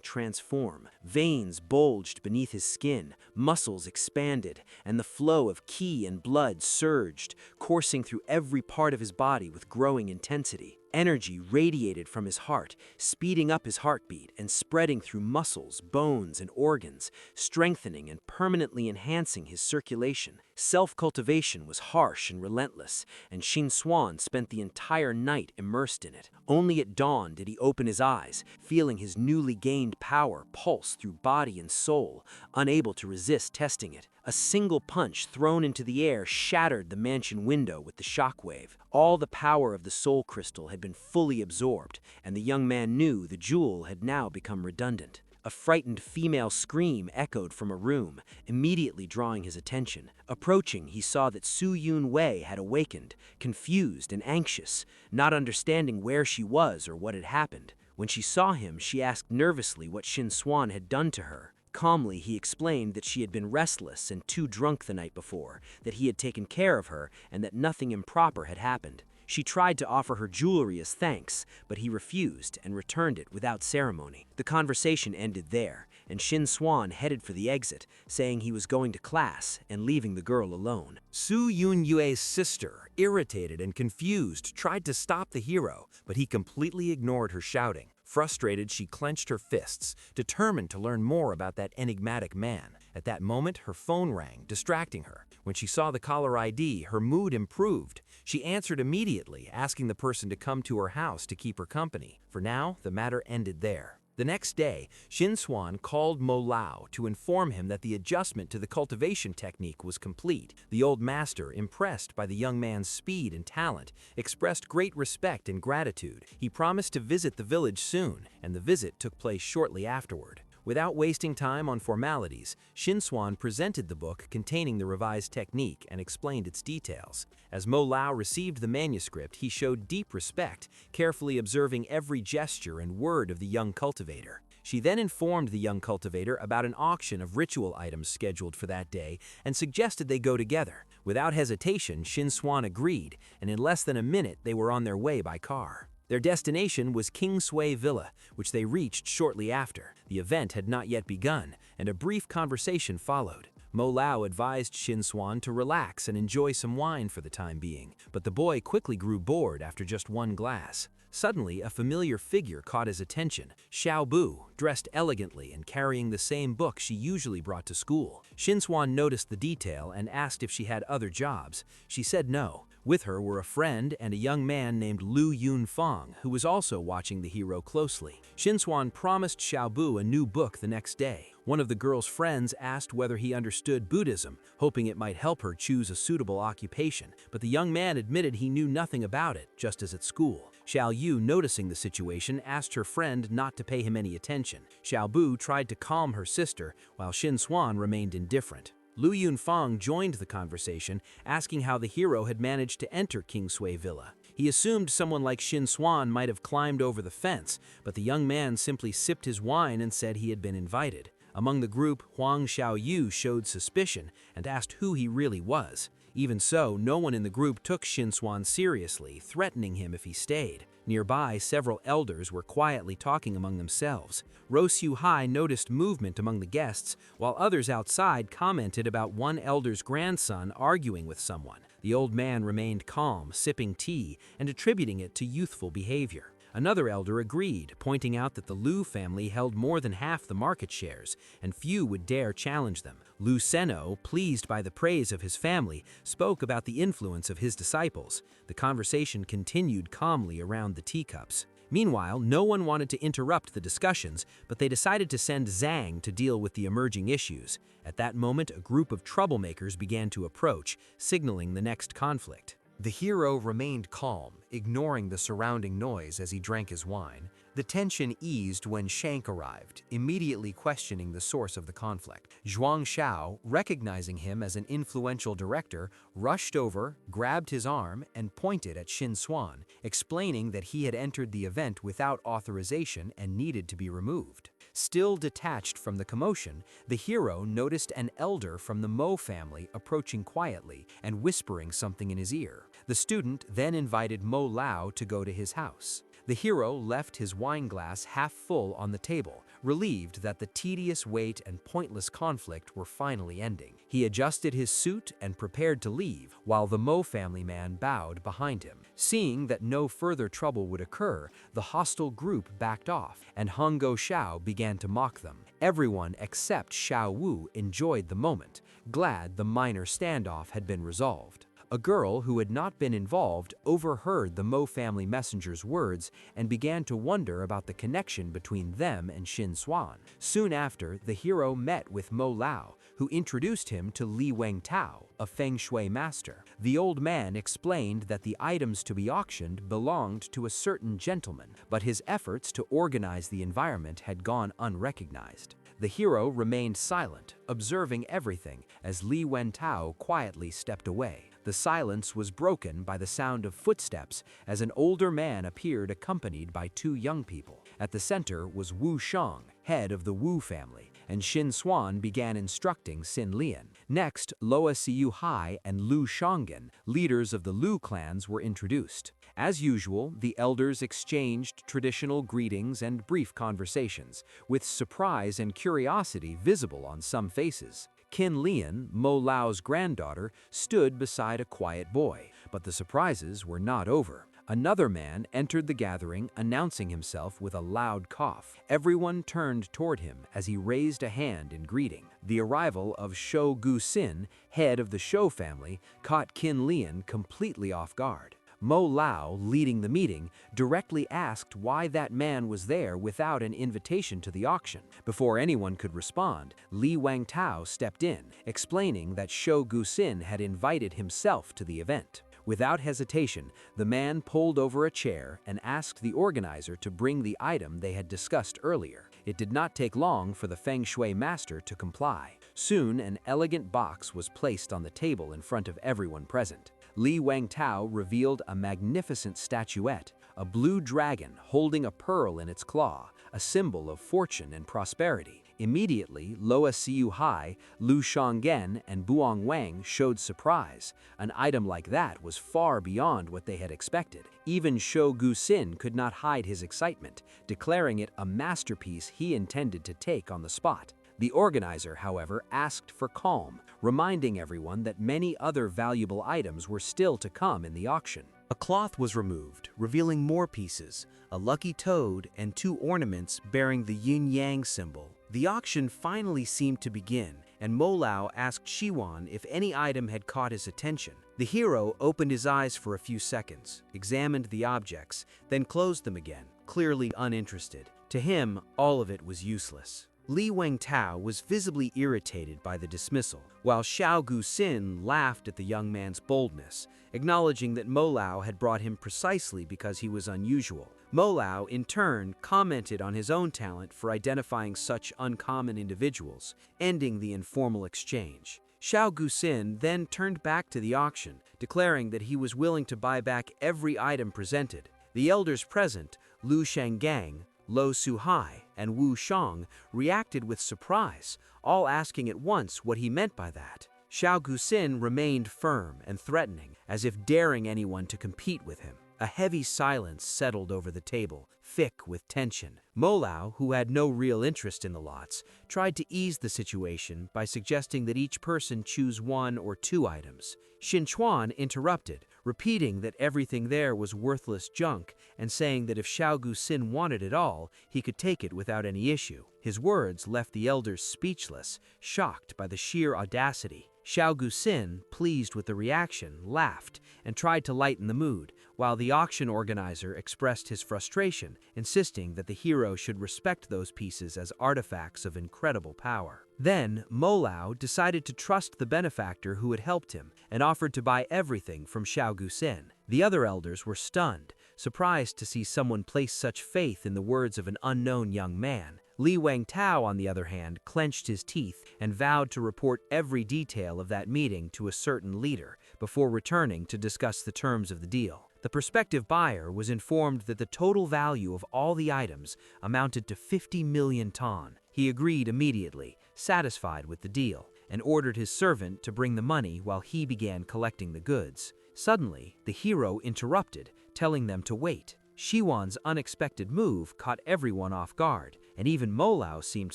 transform. Veins bulged beneath his skin, muscles expanded, and the flow of ki and blood surged, coursing through every part of his body with growing intensity. Energy radiated from his heart, speeding up his heartbeat and spreading through muscles, bones, and organs, strengthening and permanently enhancing his circulation. Self-cultivation was harsh and relentless, and Shin Swan spent the entire night immersed in it. Only at dawn did he open his eyes, feeling his newly gained power pulse through body and soul, unable to resist testing it. A single punch thrown into the air shattered the mansion window with the shockwave. All the power of the soul crystal had been fully absorbed, and the young man knew the jewel had now become redundant. A frightened female scream echoed from a room, immediately drawing his attention. Approaching, he saw that Su Yun Wei had awakened, confused and anxious, not understanding where she was or what had happened. When she saw him, she asked nervously what Shin Swan had done to her. Calmly, he explained that she had been restless and too drunk the night before, that he had taken care of her, and that nothing improper had happened. She tried to offer her jewelry as thanks, but he refused and returned it without ceremony. The conversation ended there, and Shin Swan headed for the exit, saying he was going to class and leaving the girl alone. Su Yunyue's sister, irritated and confused, tried to stop the hero, but he completely ignored her shouting. Frustrated, she clenched her fists, determined to learn more about that enigmatic man. At that moment, her phone rang, distracting her. When she saw the caller ID, her mood improved. She answered immediately, asking the person to come to her house to keep her company. For now, the matter ended there. The next day, Shin Swan called Mo Lao to inform him that the adjustment to the cultivation technique was complete. The old master, impressed by the young man's speed and talent, expressed great respect and gratitude. He promised to visit the village soon, and the visit took place shortly afterward. Without wasting time on formalities, Shin Swan presented the book containing the revised technique and explained its details. As Mo Lao received the manuscript, he showed deep respect, carefully observing every gesture and word of the young cultivator. She then informed the young cultivator about an auction of ritual items scheduled for that day and suggested they go together. Without hesitation, Shin Swan agreed, and in less than a minute they were on their way by car. Their destination was Kingsway Villa, which they reached shortly after. The event had not yet begun, and a brief conversation followed. Mo Lao advised Shin Swan to relax and enjoy some wine for the time being, but the boy quickly grew bored after just one glass. Suddenly, a familiar figure caught his attention, Xiao Bu, dressed elegantly and carrying the same book she usually brought to school. Shin Swan noticed the detail and asked if she had other jobs. She said no. With her were a friend and a young man named Lu Yunfang, who was also watching the hero closely. Shin Swan promised Xiao Bu a new book the next day. One of the girl's friends asked whether he understood Buddhism, hoping it might help her choose a suitable occupation, but the young man admitted he knew nothing about it, just as at school. Xiao Yu, noticing the situation, asked her friend not to pay him any attention. Xiao Bu tried to calm her sister, while Shin Swan remained indifferent. Lu Yunfang joined the conversation, asking how the hero had managed to enter Kingsway Villa. He assumed someone like Shin Swan might have climbed over the fence, but the young man simply sipped his wine and said he had been invited. Among the group, Huang Xiaoyu showed suspicion and asked who he really was. Even so, no one in the group took Shin Swan seriously, threatening him if he stayed. Nearby, several elders were quietly talking among themselves. Rosu Hai noticed movement among the guests, while others outside commented about one elder's grandson arguing with someone. The old man remained calm, sipping tea, and attributing it to youthful behavior. Another elder agreed, pointing out that the Lu family held more than half the market shares, and few would dare challenge them. Lu Seno, pleased by the praise of his family, spoke about the influence of his disciples. The conversation continued calmly around the teacups. Meanwhile, no one wanted to interrupt the discussions, but they decided to send Zhang to deal with the emerging issues. At that moment, a group of troublemakers began to approach, signaling the next conflict. The hero remained calm, ignoring the surrounding noise as he drank his wine. The tension eased when Shank arrived, immediately questioning the source of the conflict. Zhuang Xiao, recognizing him as an influential director, rushed over, grabbed his arm, and pointed at Shin Swan, explaining that he had entered the event without authorization and needed to be removed. Still detached from the commotion, the hero noticed an elder from the Mo family approaching quietly and whispering something in his ear. The student then invited Mo Lao to go to his house. The hero left his wine glass half full on the table, relieved that the tedious wait and pointless conflict were finally ending. He adjusted his suit and prepared to leave, while the Mo family man bowed behind him. Seeing that no further trouble would occur, the hostile group backed off, and Hongo Xiao began to mock them. Everyone except Xiao Wu enjoyed the moment, glad the minor standoff had been resolved. A girl who had not been involved overheard the Mo family messenger's words and began to wonder about the connection between them and Shin Swan. Soon after, the hero met with Mo Lao, who introduced him to Li Wengtao, a feng shui master. The old man explained that the items to be auctioned belonged to a certain gentleman, but his efforts to organize the environment had gone unrecognized. The hero remained silent, observing everything as Li Wengtao quietly stepped away. The silence was broken by the sound of footsteps as an older man appeared accompanied by two young people. At the center was Wu Shang, head of the Wu family, and Shin Swan began instructing Xin Lian. Next, Loa Siu Hai and Lu Shanggen, leaders of the Lu clans, were introduced. As usual, the elders exchanged traditional greetings and brief conversations, with surprise and curiosity visible on some faces. Qin Lian, Mo Lao's granddaughter, stood beside a quiet boy, but the surprises were not over. Another man entered the gathering, announcing himself with a loud cough. Everyone turned toward him as he raised a hand in greeting. The arrival of Shou Gu Xin, head of the Shou family, caught Qin Lian completely off guard. Mo Lao, leading the meeting, directly asked why that man was there without an invitation to the auction. Before anyone could respond, Li Wengtao stepped in, explaining that Shou Gu Xin had invited himself to the event. Without hesitation, the man pulled over a chair and asked the organizer to bring the item they had discussed earlier. It did not take long for the feng shui master to comply. Soon, an elegant box was placed on the table in front of everyone present. Li Wengtao revealed a magnificent statuette, a blue dragon holding a pearl in its claw, a symbol of fortune and prosperity. Immediately, Loa Siu Hai, Lu Shanggen, and Buong Wang showed surprise. An item like that was far beyond what they had expected. Even Shou Gu Xin could not hide his excitement, declaring it a masterpiece he intended to take on the spot. The organizer, however, asked for calm, reminding everyone that many other valuable items were still to come in the auction. A cloth was removed, revealing more pieces, a lucky toad, and two ornaments bearing the yin-yang symbol. The auction finally seemed to begin, and Mo Lao asked Shiwan if any item had caught his attention. The hero opened his eyes for a few seconds, examined the objects, then closed them again, clearly uninterested. To him, all of it was useless. Li Wengtao was visibly irritated by the dismissal, while Shou Gu Xin laughed at the young man's boldness, acknowledging that Mo Lao had brought him precisely because he was unusual. Mo Lao, in turn, commented on his own talent for identifying such uncommon individuals, ending the informal exchange. Shou Gu Xin then turned back to the auction, declaring that he was willing to buy back every item presented. The elders present, Lu Shanggang, Lo Su Hai, and Wu Shang, reacted with surprise, all asking at once what he meant by that. Shou Gu Xin remained firm and threatening, as if daring anyone to compete with him. A heavy silence settled over the table, thick with tension. Mo Lao, who had no real interest in the lots, tried to ease the situation by suggesting that each person choose one or two items. Xin Chuan interrupted, repeating that everything there was worthless junk and saying that if Shou Gu Xin wanted it all, he could take it without any issue. His words left the elders speechless, shocked by the sheer audacity. Xiao Guxin, pleased with the reaction, laughed and tried to lighten the mood, while the auction organizer expressed his frustration, insisting that the hero should respect those pieces as artifacts of incredible power. Then, Molao decided to trust the benefactor who had helped him and offered to buy everything from Xiao Guxin. The other elders were stunned, surprised to see someone place such faith in the words of an unknown young man. Li Wangtao, on the other hand, clenched his teeth and vowed to report every detail of that meeting to a certain leader before returning to discuss the terms of the deal. The prospective buyer was informed that the total value of all the items amounted to 50 million ton. He agreed immediately, satisfied with the deal, and ordered his servant to bring the money while he began collecting the goods. Suddenly, the hero interrupted, telling them to wait. Shiwan's unexpected move caught everyone off guard, and even Molao seemed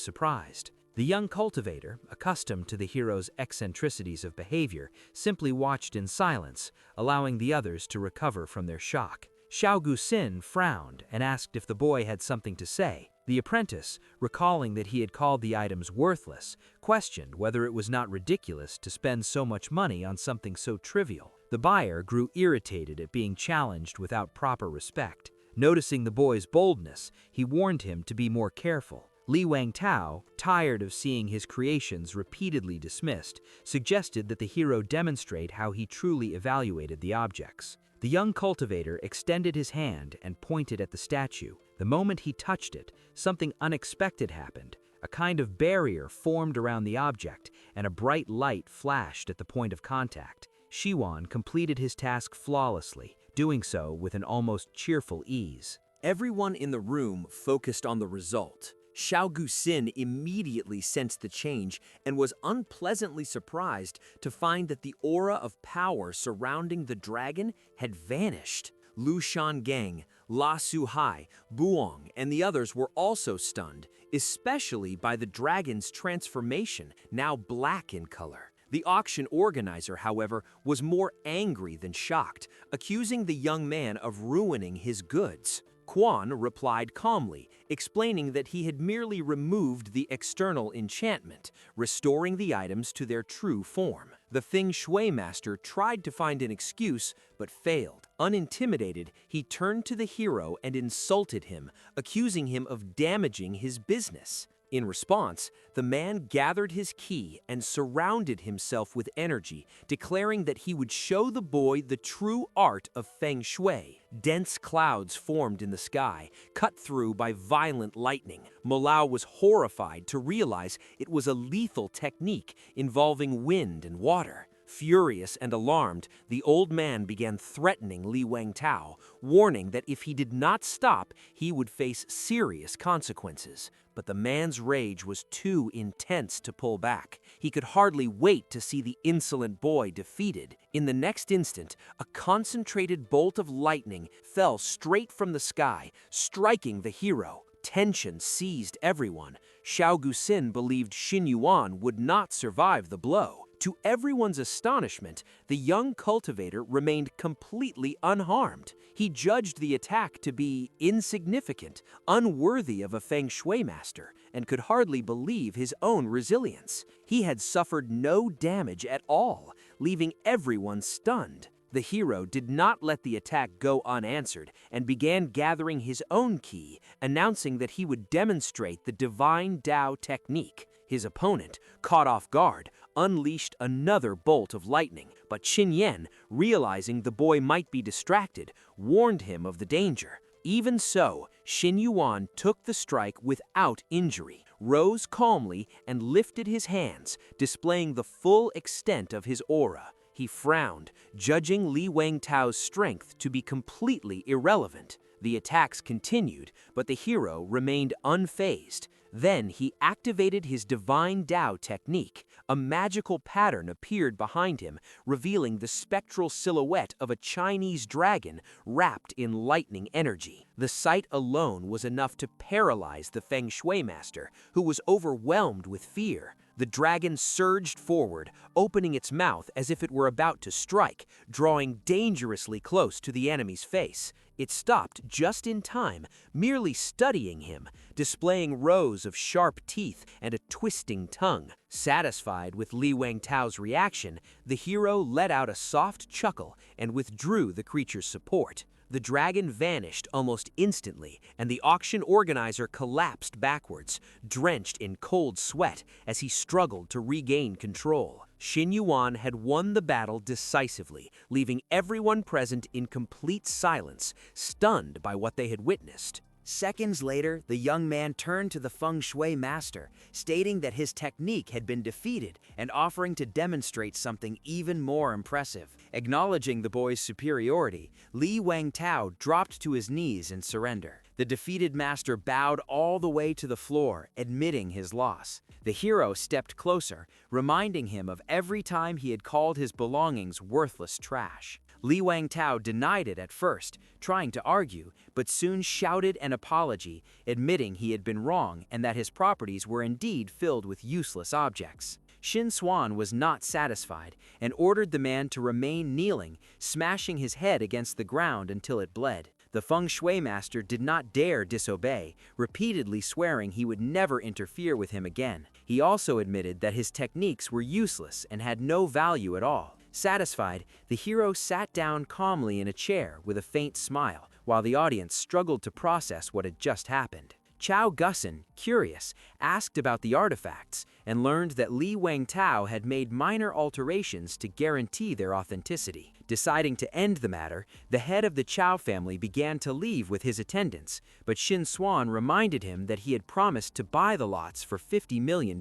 surprised. The young cultivator, accustomed to the hero's eccentricities of behavior, simply watched in silence, allowing the others to recover from their shock. Xiao Guxin frowned and asked if the boy had something to say. The apprentice, recalling that he had called the items worthless, questioned whether it was not ridiculous to spend so much money on something so trivial. The buyer grew irritated at being challenged without proper respect. Noticing the boy's boldness, he warned him to be more careful. Li Wangtao, tired of seeing his creations repeatedly dismissed, suggested that the hero demonstrate how he truly evaluated the objects. The young cultivator extended his hand and pointed at the statue. The moment he touched it, something unexpected happened. A kind of barrier formed around the object, and a bright light flashed at the point of contact. Shiwan completed his task flawlessly, doing so with an almost cheerful ease. Everyone in the room focused on the result. Xiao Guxin immediately sensed the change and was unpleasantly surprised to find that the aura of power surrounding the dragon had vanished. Lu Shangang, La Suhai, Buong, and the others were also stunned, especially by the dragon's transformation, now black in color. The auction organizer, however, was more angry than shocked, accusing the young man of ruining his goods. Quan replied calmly, explaining that he had merely removed the external enchantment, restoring the items to their true form. The Feng Shui master tried to find an excuse, but failed. Unintimidated, he turned to the hero and insulted him, accusing him of damaging his business. In response, the man gathered his ki and surrounded himself with energy, declaring that he would show the boy the true art of Feng Shui. Dense clouds formed in the sky, cut through by violent lightning. Molao was horrified to realize it was a lethal technique involving wind and water. Furious and alarmed, the old man began threatening Li Wangtao, warning that if he did not stop, he would face serious consequences. But the man's rage was too intense to pull back. He could hardly wait to see the insolent boy defeated. In the next instant, a concentrated bolt of lightning fell straight from the sky, striking the hero. Tension seized everyone. Xiao Guxin believed Xin Yuan would not survive the blow. To everyone's astonishment, the young cultivator remained completely unharmed. He judged the attack to be insignificant, unworthy of a Feng Shui master, and could hardly believe his own resilience. He had suffered no damage at all, leaving everyone stunned. The hero did not let the attack go unanswered and began gathering his own ki, announcing that he would demonstrate the divine Dao technique. His opponent, caught off guard, unleashed another bolt of lightning, but Qin Yan, realizing the boy might be distracted, warned him of the danger. Even so, Xin Yuan took the strike without injury, rose calmly, and lifted his hands, displaying the full extent of his aura. He frowned, judging Li Wangtao's strength to be completely irrelevant. The attacks continued, but the hero remained unfazed. Then he activated his divine Dao technique. A magical pattern appeared behind him, revealing the spectral silhouette of a Chinese dragon wrapped in lightning energy. The sight alone was enough to paralyze the Feng Shui master, who was overwhelmed with fear. The dragon surged forward, opening its mouth as if it were about to strike, drawing dangerously close to the enemy's face. It stopped just in time, merely studying him, displaying rows of sharp teeth and a twisting tongue. Satisfied with Li Wangtao's reaction, the hero let out a soft chuckle and withdrew the creature's support. The dragon vanished almost instantly, and the auction organizer collapsed backwards, drenched in cold sweat as he struggled to regain control. Xin Yuan had won the battle decisively, leaving everyone present in complete silence, stunned by what they had witnessed. Seconds later, the young man turned to the feng shui master, stating that his technique had been defeated and offering to demonstrate something even more impressive. Acknowledging the boy's superiority, Li Wangtao dropped to his knees in surrender. The defeated master bowed all the way to the floor, admitting his loss. The hero stepped closer, reminding him of every time he had called his belongings worthless trash. Li Wangtao denied it at first, trying to argue, but soon shouted an apology, admitting he had been wrong and that his properties were indeed filled with useless objects. Xin Xuan was not satisfied and ordered the man to remain kneeling, smashing his head against the ground until it bled. The feng shui master did not dare disobey, repeatedly swearing he would never interfere with him again. He also admitted that his techniques were useless and had no value at all. Satisfied, the hero sat down calmly in a chair with a faint smile, while the audience struggled to process what had just happened. Chao Gussin, curious, asked about the artifacts and learned that Li Wangtao had made minor alterations to guarantee their authenticity. Deciding to end the matter, the head of the Chao family began to leave with his attendants, but Xin Xuan reminded him that he had promised to buy the lots for $50 million.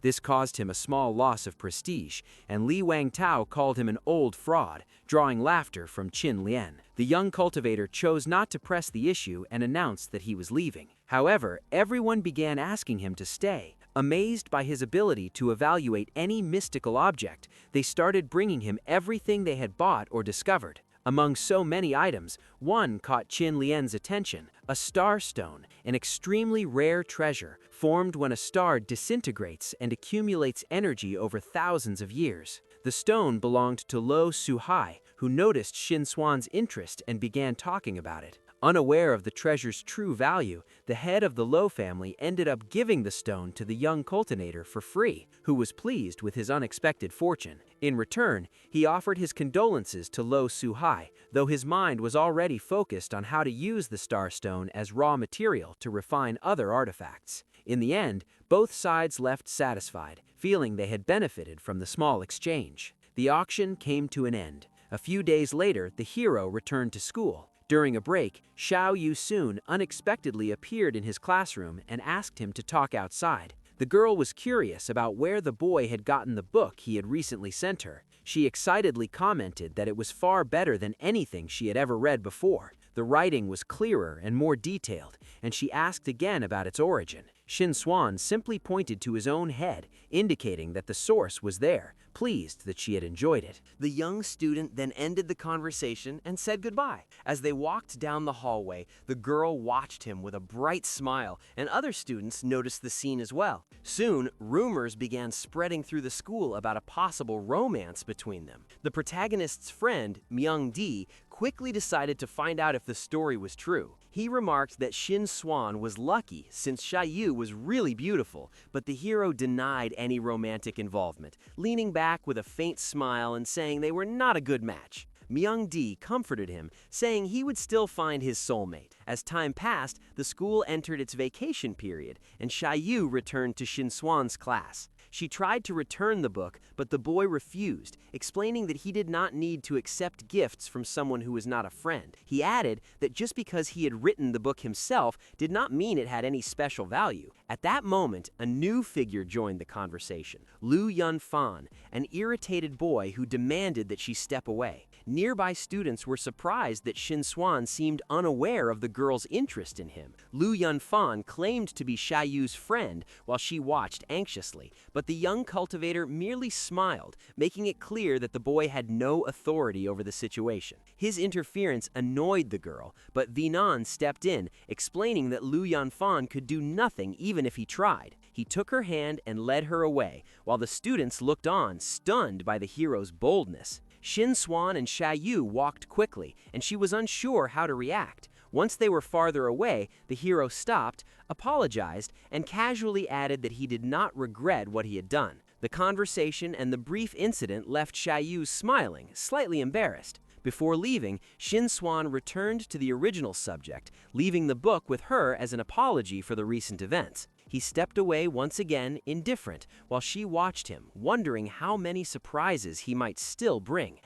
This caused him a small loss of prestige, and Li Wangtao called him an old fraud, drawing laughter from Qin Lian. The young cultivator chose not to press the issue and announced that he was leaving. However, everyone began asking him to stay. Amazed by his ability to evaluate any mystical object, they started bringing him everything they had bought or discovered. Among so many items, one caught Qin Lian's attention, a star stone, an extremely rare treasure formed when a star disintegrates and accumulates energy over thousands of years. The stone belonged to Lo Suhai, who noticed Xin Xuan's interest and began talking about it. Unaware of the treasure's true value, the head of the Lo family ended up giving the stone to the young cultivator for free, who was pleased with his unexpected fortune. In return, he offered his condolences to Lo Suhai, though his mind was already focused on how to use the star stone as raw material to refine other artifacts. In the end, both sides left satisfied, feeling they had benefited from the small exchange. The auction came to an end. A few days later, the hero returned to school. During a break, Xiao Yusun unexpectedly appeared in his classroom and asked him to talk outside. The girl was curious about where the boy had gotten the book he had recently sent her. She excitedly commented that it was far better than anything she had ever read before. The writing was clearer and more detailed, and she asked again about its origin. Xin Xuan simply pointed to his own head, indicating that the source was there, pleased that she had enjoyed it. The young student then ended the conversation and said goodbye. As they walked down the hallway, the girl watched him with a bright smile, and other students noticed the scene as well. Soon, rumors began spreading through the school about a possible romance between them. The protagonist's friend, Myung Di, quickly decided to find out if the story was true. He remarked that Xin Xuan was lucky since Xiaoyu was really beautiful, but the hero denied any romantic involvement, leaning back with a faint smile and saying they were not a good match. Myung Di comforted him, saying he would still find his soulmate. As time passed, the school entered its vacation period, and Xiaoyu returned to Xin Xuan's class. She tried to return the book, but the boy refused, explaining that he did not need to accept gifts from someone who was not a friend. He added that just because he had written the book himself did not mean it had any special value. At that moment, a new figure joined the conversation, Lu Yunfan, an irritated boy who demanded that she step away. Nearby students were surprised that Shin Swan seemed unaware of the girl's interest in him. Lu Yunfan claimed to be Xia Yu's friend while she watched anxiously, but the young cultivator merely smiled, making it clear that the boy had no authority over the situation. His interference annoyed the girl, but Vinan stepped in, explaining that Lu Yunfan could do nothing even if he tried. He took her hand and led her away, while the students looked on, stunned by the hero's boldness. Shin Swan and Xia Yu walked quickly, and she was unsure how to react. Once they were farther away, the hero stopped, apologized, and casually added that he did not regret what he had done. The conversation and the brief incident left Xia Yu smiling, slightly embarrassed. Before leaving, Shin Swan returned to the original subject, leaving the book with her as an apology for the recent events. He stepped away once again, indifferent, while she watched him, wondering how many surprises he might still bring.